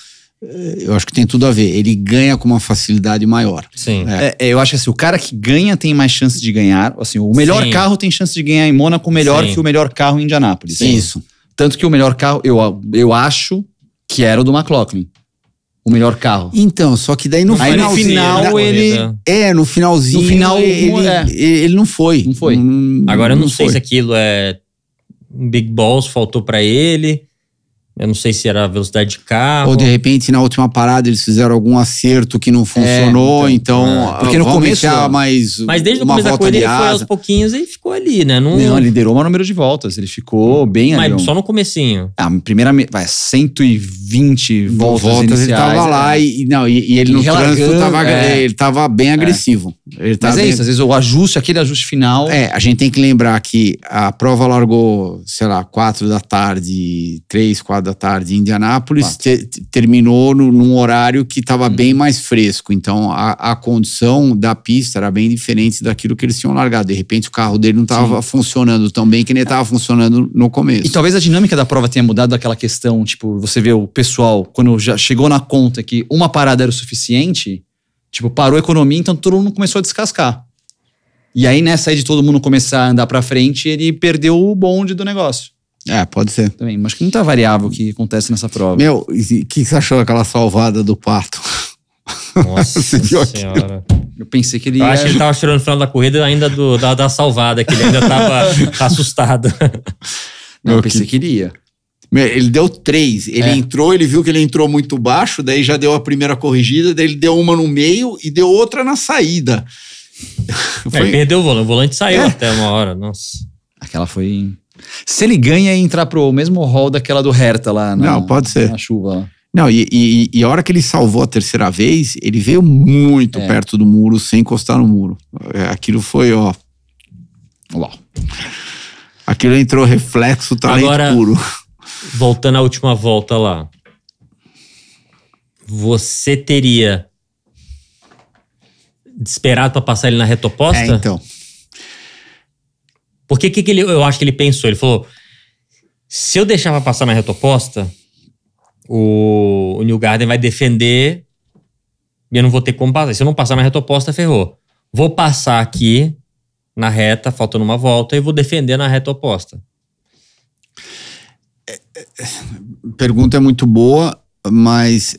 Eu acho que tem tudo a ver. Ele ganha com uma facilidade maior. Sim. Eu acho que assim, o cara que ganha tem mais chance de ganhar. Assim, o melhor carro tem chance de ganhar em Mônaco melhor que o melhor carro em Indianápolis. Isso. Tanto que o melhor carro, eu acho que era o do McLaughlin. O melhor carro. Então, só que daí no final ele... no finalzinho... No final ele não foi. Não foi. Agora eu não sei se aquilo é... Big Balls faltou pra ele... Eu não sei se era a velocidade de carro. Ou de repente na última parada eles fizeram algum acerto que não funcionou, então porque no começo mas desde o começo da corrida ele foi aos pouquinhos e ficou ali, né? Não, ele liderou o número de voltas, ele ficou bem ali. Mas só no comecinho. Primeira, 120 voltas iniciais. Ele tava lá e ele no trânsito ele tava bem agressivo. Mas isso, às vezes aquele ajuste final... a gente tem que lembrar que a prova largou, sei lá, 4 da tarde, 3, 4 da tarde em Indianápolis, terminou num horário que estava bem mais fresco. Então, a condição da pista era bem diferente daquilo que eles tinham largado. De repente, o carro dele não estava funcionando tão bem que nem estava funcionando no começo. E talvez a dinâmica da prova tenha mudado daquela questão, tipo, você vê o pessoal, quando já chegou na conta que uma parada era o suficiente, tipo, parou a economia, então todo mundo começou a descascar. E aí, nessa aí de todo mundo começar a andar pra frente, ele perdeu o bonde do negócio. Pode ser. Também, mas que muita variável que acontece nessa prova. Meu, o que você achou daquela salvada do Pato? Nossa senhora. Eu pensei que ele Eu acho que ele tava chorando no final da corrida ainda da salvada, que ele ainda tava assustado. Não, eu pensei que ele ia. Ele deu 3. Ele entrou, ele viu que ele entrou muito baixo, daí já deu a primeira corrigida, daí ele deu uma no meio e deu outra na saída. Ele perdeu o volante saiu até uma hora, nossa. Aquela foi... Se ele ganha, ia entrar pro mesmo hall daquela do Hertha lá pode ser. Na chuva lá. Não, e a hora que ele salvou a terceira vez, ele veio muito perto do muro, sem encostar no muro. Aquilo foi, ó. Aquilo entrou reflexo, talento puro. Voltando à última volta lá. Você teria esperado pra passar ele na reta oposta? Então. Porque eu acho que ele pensou? Ele falou, se eu deixar pra passar na reta oposta, o Newgarden vai defender e eu não vou ter como passar. Se eu não passar na reta oposta, ferrou. Vou passar aqui na reta, faltando uma volta, e vou defender na reta oposta. Pergunta é muito boa, mas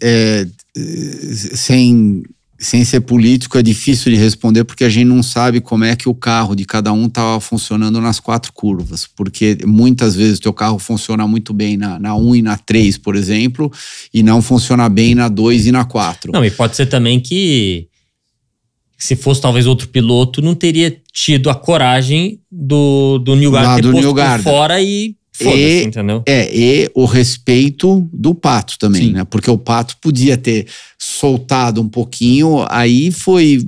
sem ser político é difícil de responder, porque a gente não sabe como é que o carro de cada um estava funcionando nas 4 curvas, porque muitas vezes o teu carro funciona muito bem na 1 e na 3, por exemplo, e não funciona bem na 2 e na 4. Não, e pode ser também que se fosse talvez outro piloto, não teria tido a coragem do Newgarden ter posto por fora e foda-se, entendeu? E o respeito do Pato também, né? Porque o Pato podia ter soltado um pouquinho, aí foi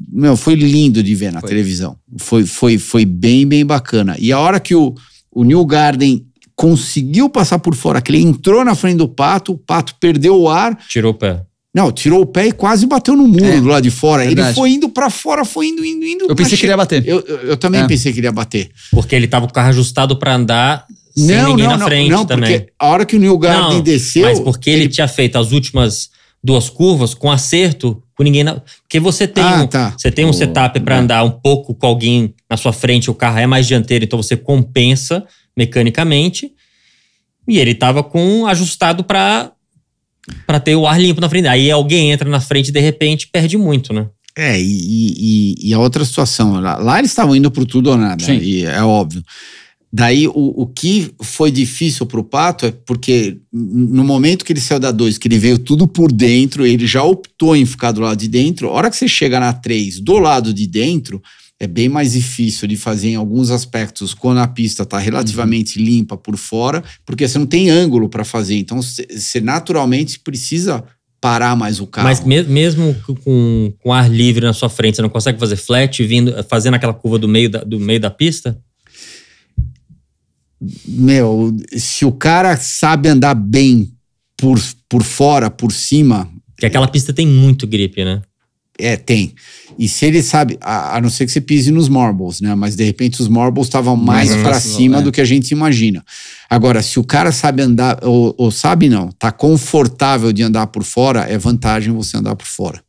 lindo de ver na televisão. Foi bem, bem bacana. E a hora que o Newgarden conseguiu passar por fora, que ele entrou na frente do Pato, o Pato perdeu o ar. Tirou o pé. Não, tirou o pé e quase bateu no muro do lado de fora. Verdade. Ele foi indo pra fora, foi indo. Eu pensei que ele ia bater. Eu também pensei que ele ia bater. Porque ele tava com o carro ajustado pra andar sem ninguém na frente também. Porque a hora que o Neil Garden desceu... Mas porque ele tinha feito as últimas 2 curvas com acerto, com ninguém na... Porque você tem você tem um setup pra andar um pouco com alguém na sua frente, o carro é mais dianteiro, então você compensa mecanicamente. E ele tava ajustado pra ter o ar limpo na frente. Aí alguém entra na frente e de repente perde muito, né? E a outra situação, lá eles estavam indo pro tudo ou nada, e é óbvio. Daí o que foi difícil pro Pato é porque no momento que ele saiu da 2, que ele veio tudo por dentro, ele já optou em ficar do lado de dentro. A hora que você chega na 3 do lado de dentro, é bem mais difícil de fazer em alguns aspectos quando a pista está relativamente limpa por fora, porque você não tem ângulo para fazer. Então, você naturalmente precisa parar mais o carro. Mas mesmo com ar livre na sua frente, você não consegue fazer flat, fazendo aquela curva do meio da pista? Se o cara sabe andar bem por fora, por cima... Porque aquela pista tem muito grip, né? Tem. E se ele sabe, a não ser que você pise nos marbles, né? Mas de repente os marbles estavam mais pra cima do que a gente imagina. Agora, se o cara sabe andar, ou sabe não, tá confortável de andar por fora, é vantagem você andar por fora.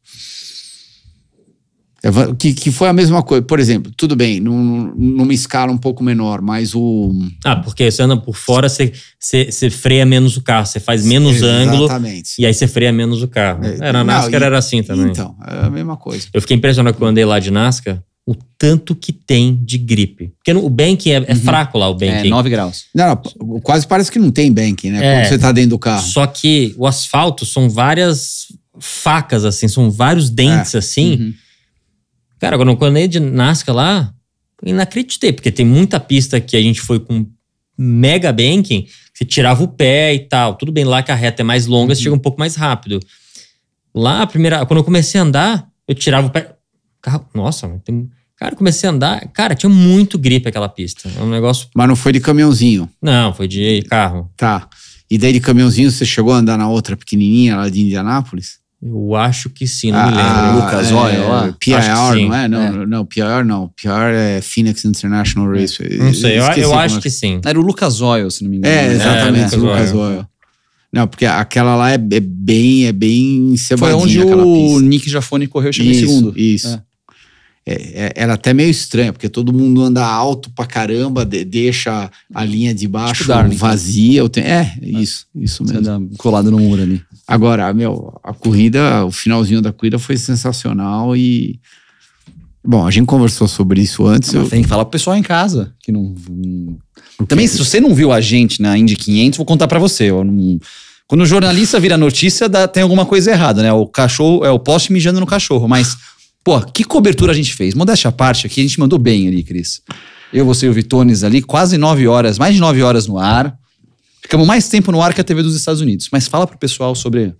Que foi a mesma coisa. Por exemplo, tudo bem, numa escala um pouco menor, mas porque você anda por fora, você freia menos o carro, você faz menos ângulo e aí você freia menos o carro. Na NASCAR era assim também. Então, é a mesma coisa. Eu fiquei impressionado quando eu andei lá de NASCAR, o tanto que tem de gripe. Porque o banking é fraco lá, o banking. 9 graus. Não, quase parece que não tem banking, né? Quando você tá dentro do carro. Só que o asfalto são várias facas, assim, são vários dentes, assim. Cara, quando eu andei de NASCAR lá, eu inacreditei, porque tem muita pista que a gente foi com mega banking, você tirava o pé e tal. Tudo bem lá que a reta é mais longa, você chega um pouco mais rápido. Lá, quando eu comecei a andar, eu tirava o pé. Nossa, cara, eu comecei a andar. Cara, tinha muito gripe aquela pista. É um negócio. Mas não foi de caminhãozinho? Não, foi de carro. Tá. E daí de caminhãozinho você chegou a andar na outra pequenininha lá de Indianápolis? Eu acho que sim, não me lembro. Lucas Oil lá? PIR, não é? Não, PIR não. PIR é Phoenix International Race. Não sei, eu acho que sim. Era o Lucas Oil, se não me engano. Exatamente, o Lucas Oil. Não, porque aquela lá é bem cebadinha. Foi onde o Nick Jafone correu e chegou em segundo. Isso. Era até meio estranho, porque todo mundo anda alto pra caramba, deixa a linha de baixo vazia. Isso mesmo. Você anda colado no muro ali. Agora, a corrida, o finalzinho da corrida foi sensacional e... Bom, a gente conversou sobre isso antes. Tem que falar pro pessoal em casa, que não... Também, se você não viu a gente na Indy 500, vou contar pra você. Quando o jornalista vira notícia, tem alguma coisa errada, né? O cachorro, o poste mijando no cachorro, mas... Pô, que cobertura a gente fez. Modéstia à parte aqui, a gente mandou bem ali, Cris. Eu, você e o Vitones ali, quase 9 horas, mais de 9 horas no ar. Ficamos mais tempo no ar que a TV dos Estados Unidos. Mas fala pro pessoal sobre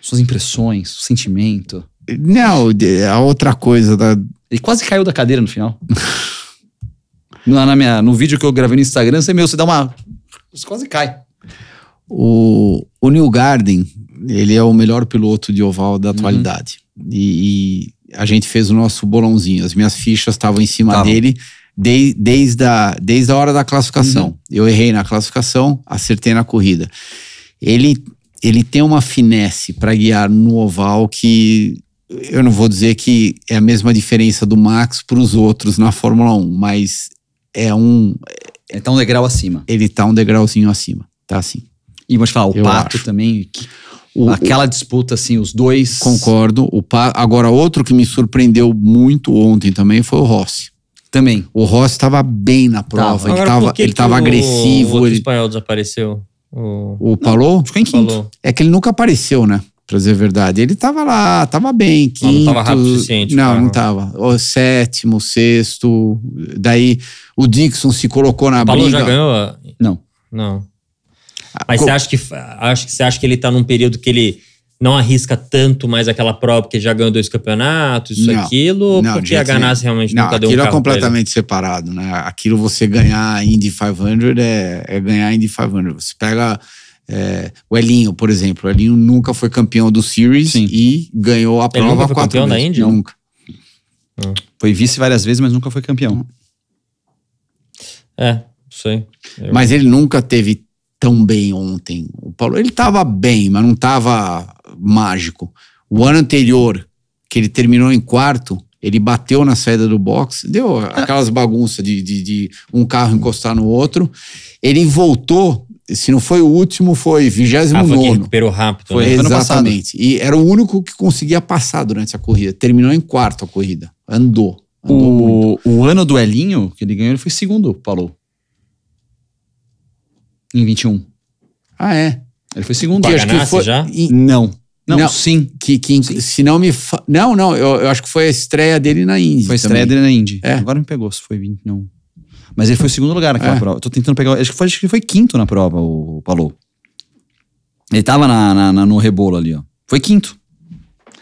suas impressões, o sentimento. Não, a outra coisa Ele quase caiu da cadeira no final. No vídeo que eu gravei no Instagram, você dá uma... Você quase cai. O Neil Garden, ele é o melhor piloto de oval da atualidade. E a gente fez o nosso bolãozinho. As minhas fichas estavam em cima dele desde a hora da classificação. Eu errei na classificação, acertei na corrida. Ele tem uma finesse para guiar no oval que eu não vou dizer que é a mesma diferença do Max para os outros na Fórmula 1, mas ele tá um degrau acima. Ele tá um degrauzinho acima, tá assim. E vou te falar, o Pato também... Aquela disputa, assim, os dois... Concordo. Agora, outro que me surpreendeu muito ontem também foi o Rossi. Também. O Rossi estava bem na prova. Ele tava agressivo. O espanhol desapareceu. O Palou? Ficou em quinto. É que ele nunca apareceu, né? Pra dizer a verdade. Ele tava lá, tava bem. Quinto, não tava rápido o suficiente. Não tava. O sétimo, sexto. Daí o Dixon se colocou na briga. O Palou já ganhou? Não. Mas você acha que ele tá num período que ele não arrisca tanto mais aquela prova porque já ganhou 2 campeonatos, aquilo, ou porque a Ganassi realmente nunca deu um carro? Aquilo é completamente separado, né? Aquilo você ganhar Indy 500 é ganhar Indy 500. Você pega O Elinho, por exemplo. O Elinho nunca foi campeão do Series e ganhou a Ele prova nunca foi 4 campeão da vezes. Indy? Nunca. Foi vice várias vezes, mas nunca foi campeão. Não sei. Mas ele nunca teve tão bem ontem. O Paulo, ele tava bem, mas não tava mágico. O ano anterior, que ele terminou em quarto, ele bateu na saída do box, deu aquelas bagunças de um carro encostar no outro. Ele voltou, se não foi o último, foi 29º. Foi que recuperou rápido. Foi. Né? ano Exatamente. E era o único que conseguia passar durante a corrida. Terminou em quarto a corrida. Andou muito. O ano do Elinho, que ele ganhou, ele foi segundo, Paulo. Em 21. Ah, é? Ele foi segundo. Que acho que Ganassi foi- já? Não, Não. sim. Se não me... Não, eu acho que foi a estreia dele na Indy. Foi a estreia também. dele na Indy. É. Agora me pegou se foi 20, não. Mas ele foi o segundo lugar naquela É. prova. Eu tô tentando pegar. Acho que foi quinto na prova, o Paulo. Ele tava no rebolo ali, ó. Foi quinto.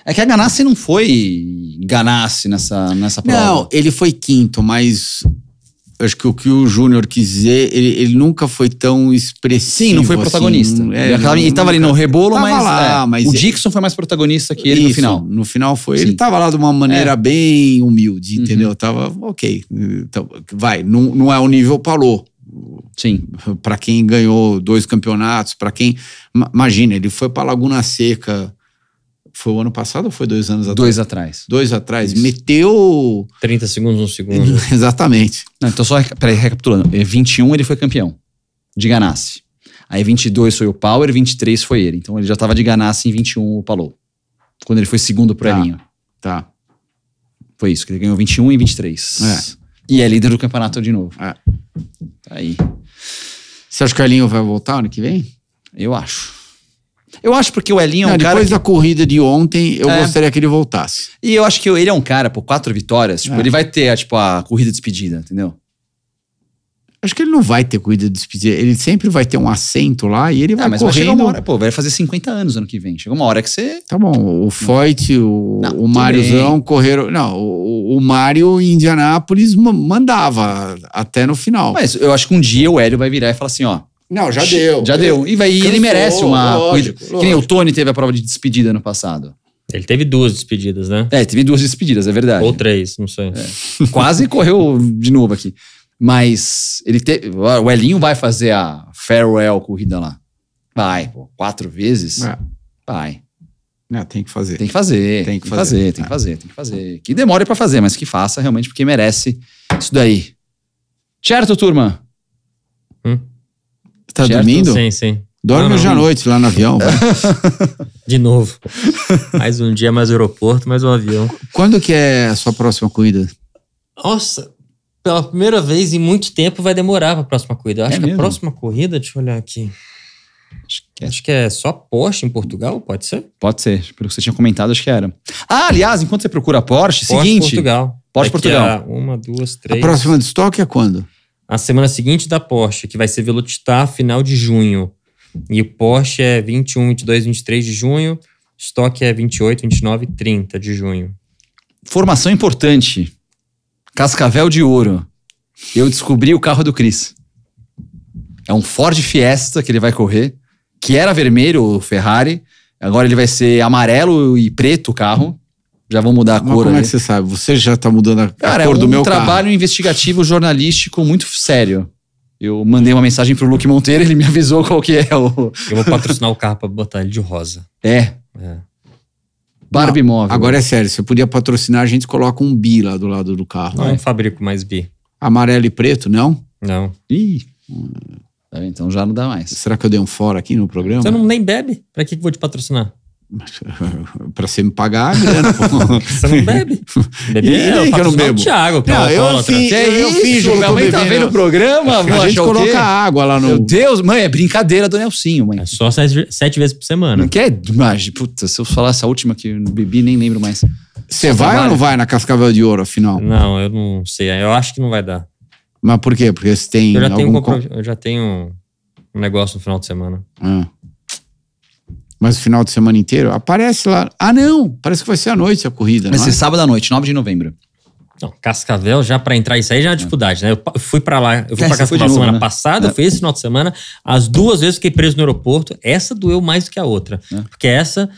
É que a Ganassi não foi Ganassi nessa prova. Não, ele foi quinto, mas acho que o que o Júnior quis dizer, ele nunca foi tão expressivo. Sim, não foi assim. protagonista. Ele tava ali no rebolo, Tava lá, mas o Dixon foi mais protagonista que ele no Isso, final. No final foi. Sim. Ele tava lá de uma maneira bem humilde, Uhum. entendeu? Tava ok. Então, vai, não é o nível Palou. Sim. Pra quem ganhou 2 campeonatos, pra quem. Imagina, ele foi pra Laguna Seca. Foi o ano passado ou foi 2 anos atrás? 2 atrás. 2 atrás. Isso. Meteu. 30 segundos, um segundo. Exatamente. Não, então só recapitulando. 21 ele foi campeão de Ganassi. Aí 22 foi o Power, 23 foi ele. Então ele já tava de Ganassi em 21 o Palou. Quando ele foi segundo pro Tá. Elinho. Tá. Foi isso, que ele ganhou 21 e 23. E é líder do campeonato de novo. É. Tá aí. Você acha que o Elinho vai voltar ano que vem? Eu acho. Eu acho porque o Elinho é um Não, cara. depois da corrida de ontem, eu É. gostaria que ele voltasse. E eu acho que ele é um cara, pô, 4 vitórias. Tipo, ele vai ter, a corrida de despedida, entendeu? Acho que ele não vai ter corrida de despedida. Ele sempre vai ter um assento lá e ele vai Mas vai chegar correndo. uma hora, pô, vai fazer 50 anos ano que vem. Chega uma hora que você. Tá bom, o Foyt, Não, o tudo Máriozão correram. Não, o Mário em Indianápolis mandava até no final. Mas eu acho que um dia o Hélio vai virar e falar assim, ó. Não, já deu. Já deu. E ele Cansou, merece uma lógico, corrida. Que nem o Tony teve a prova de despedida ano passado. Ele teve 2 despedidas, né? Teve 2 despedidas, é verdade. Ou 3, não sei. Quase correu de novo aqui. Mas o Elinho vai fazer a farewell corrida lá. Vai, pô. 4 vezes? É. Vai. Não, tem que fazer. Tem que fazer. Tem que fazer. Tem que fazer. Que demore pra fazer, mas que faça realmente, porque merece isso daí. Certo, turma? Tá Certo? dormindo? Sim. Dorme Não, hoje à não. noite lá no avião. vai. De novo. Mais um dia, mais aeroporto, mais um avião. Quando que é a sua próxima corrida? Nossa, pela primeira vez em muito tempo vai demorar pra próxima corrida. Eu acho que mesmo? a próxima corrida, deixa eu olhar aqui. Acho que é só Porsche em Portugal, pode ser? Pode ser. Pelo que você tinha comentado, acho que era. Ah, aliás, enquanto você procura a Porsche, Porsche seguinte. Portugal. Porsche Daqui Portugal. a 1, 2, A 3. próxima de estoque é quando? A semana seguinte da Porsche, que vai ser Velocitar, final de junho. E o Porsche é 21, 22, 23 de junho. Estoque é 28, 29 e 30 de junho. Formação importante. Cascavel de Ouro. Eu descobri o carro do Chris. É um Ford Fiesta que ele vai correr, que era vermelho, o Ferrari. Agora ele vai ser amarelo e preto o carro. Já vão mudar a Mas cor como é ali. que você sabe? Você já tá mudando a Cara, cor é do meu um trabalho investigativo jornalístico muito sério. Eu mandei uma mensagem pro Luke Monteiro, ele me avisou qual que é o... Eu vou patrocinar o carro pra botar ele de rosa. É, É. Barbie Não, móvel. Agora é sério, você podia patrocinar, a gente coloca um bi lá do lado do carro. Não fabrico mais bi. Amarelo e preto, não? Não. Ih, tá vendo? Então já não dá mais. Será que eu dei um fora aqui no programa? Você não nem bebe? Pra que eu vou te patrocinar? Pra você me pagar a grana, pô. Você não bebe? Beber E aí que eu não patrocinar bebo? o Thiago, que é um Não, eu alcoólatra. fiz- eu finjo que eu minha tô mãe tá bebendo. vendo o programa, vou A gente achar o quê? coloca água lá no... Meu Deus, mãe, é brincadeira do Nelsinho, mãe. É só 7 vezes por semana. Não quer? Mas, puta, se eu falar essa última que eu bebi, nem lembro mais. Você vai ou não vai na Cascavel de Ouro, afinal? Não, eu não sei. Eu acho que não vai dar. Mas por quê? Porque você tem Eu já tenho um negócio no final de semana. Ah. Mas o final de semana inteiro? Aparece lá. Ah, não! Parece que vai ser à noite a corrida, Vai não ser é? sábado à noite, 9 de novembro. Não, Cascavel, já pra entrar isso aí já é uma dificuldade, né? Eu fui pra lá, eu fui pra Cascavel semana passada, eu fui esse final de semana, as 2 vezes fiquei preso no aeroporto, essa doeu mais do que a outra. Porque essa,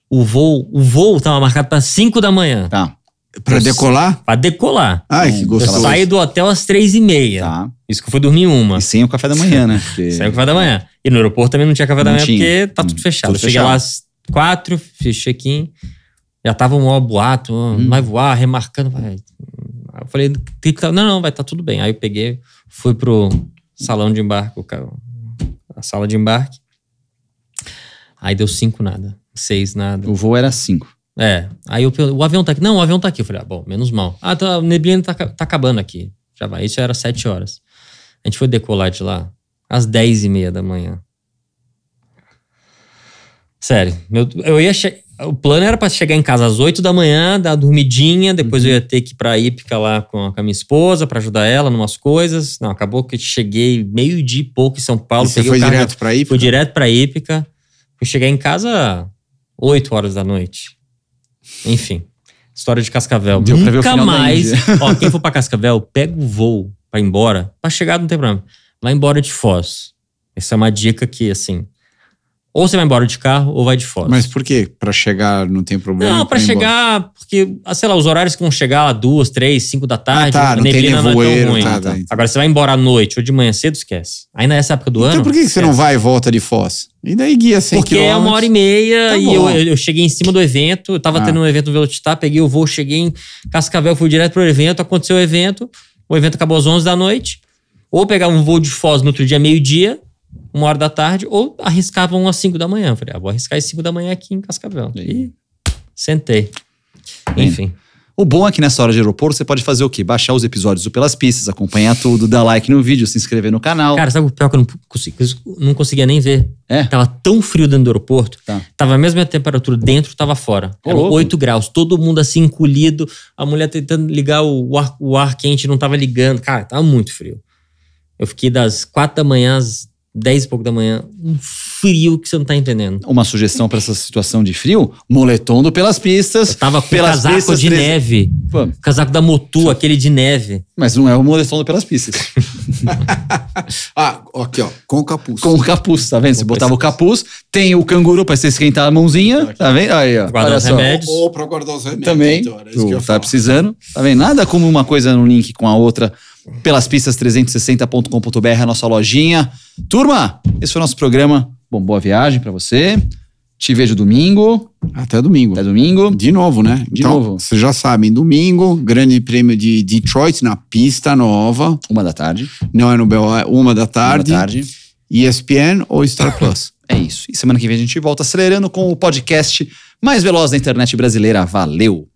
o voo tava marcado pra 5 da manhã. Tá. Pra decolar? Pra decolar. Ai, que Eu gostoso. saí do hotel às 3h30. Tá. Isso que eu fui dormir uma. E sem o café da manhã, né? Porque... Sem o café da manhã. E no aeroporto também não tinha café da Não manhã, tinha. porque tá tudo fechado. Tudo Eu cheguei fechado. lá às 4, fiz check-in. Já tava um maior boato, vai voar, remarcando. Vai. Aí eu falei, não, vai tá tudo bem. Aí eu peguei, fui pro salão de embarque, a sala de embarque. Aí deu 5 nada, 6 nada. O voo era 5. Aí eu perguntei, o avião tá aqui? Não, o avião tá aqui. Eu falei, bom, menos mal. A neblina tá acabando aqui. Já vai, isso era 7 horas. A gente foi decolar de lá às 10h30 da manhã. Sério, eu ia o plano era pra chegar em casa às 8 da manhã, dar uma dormidinha, depois eu ia ter que ir pra Ípica lá com a minha esposa pra ajudar ela em umas coisas. Não, acabou que eu cheguei 12:00 e pouco em São Paulo. E você foi direto pra Ípica? Fui direto pra Ípica. Fui chegar em casa 8 horas da noite. Enfim, história de Cascavel. Deu pra ver o Nunca final da mais. Índia. Ó, quem for pra Cascavel, pega o voo pra ir embora. Pra chegar não tem problema. Vai embora de Foz. Essa é uma dica que, assim, ou você vai embora de carro ou vai de Foz. Mas por quê? Pra chegar não tem problema? Não, pra ir embora? chegar, porque, sei lá, os horários que vão chegar lá 2, 3, 5 da tarde, tá, a não tem neblina não é nevoeiro, tão ruim. tá. Agora, você vai embora à noite ou de manhã cedo, esquece. Aí nessa época do ano... Então por que você não vai e volta de Foz? E daí guia 100 Porque quilômetros? é 1h30 Tá e bom. eu cheguei em cima do evento, eu tava tendo um evento no Velocitar, peguei o voo, cheguei em Cascavel, fui direto pro evento, aconteceu o evento acabou às 11 da noite, ou pegava um voo de Foz no outro dia, 12:00, 1h da tarde, ou arriscavam às 5 da manhã. Eu falei, vou arriscar às 5 da manhã aqui em Cascavel. E sentei. Enfim. O bom é que nessa hora de aeroporto você pode fazer o quê? Baixar os episódios do Pelas Pistas, acompanhar tudo, dar like no vídeo, se inscrever no canal. Cara, sabe o pior que eu não conseguia nem ver? Tava tão frio dentro do aeroporto. Tava a mesma temperatura dentro, tava fora. Era 8 graus. Todo mundo assim encolhido. A mulher tentando ligar o ar quente, não tava ligando. Cara, tava muito frio. Eu fiquei das 4 da manhã às 10 e pouco da manhã. Um frio que você não tá entendendo. Uma sugestão pra essa situação de frio? Moletom do Pelas Pistas. Eu tava com Pelas casaco Pistas de neve. Pô. Casaco da Motu, aquele de neve. Mas não é o moletom do Pelas Pistas. Aqui ó, com o capuz. Com o capuz, tá vendo? Você botava o capuz, tem o canguru pra você esquentar a mãozinha, tá vendo? Aí, ó. Guardar Olha os só. remédios. Ou pra guardar os remédios. Também, então, era isso que eu ia tá falar. precisando. Tá vendo? Nada como uma coisa no link com a outra. Pelaspistas360.com.br, a nossa lojinha. Turma, esse foi o nosso programa. Bom, boa viagem pra você. Te vejo domingo. Até domingo. Até domingo. De novo, né? De então, novo. Vocês já sabem, domingo, grande prêmio de Detroit na pista nova. 1 da tarde. Não é no BO, é 1 da tarde. 1 da tarde. ESPN ou Star Plus. É isso. E semana que vem a gente volta acelerando com o podcast mais veloz da internet brasileira. Valeu!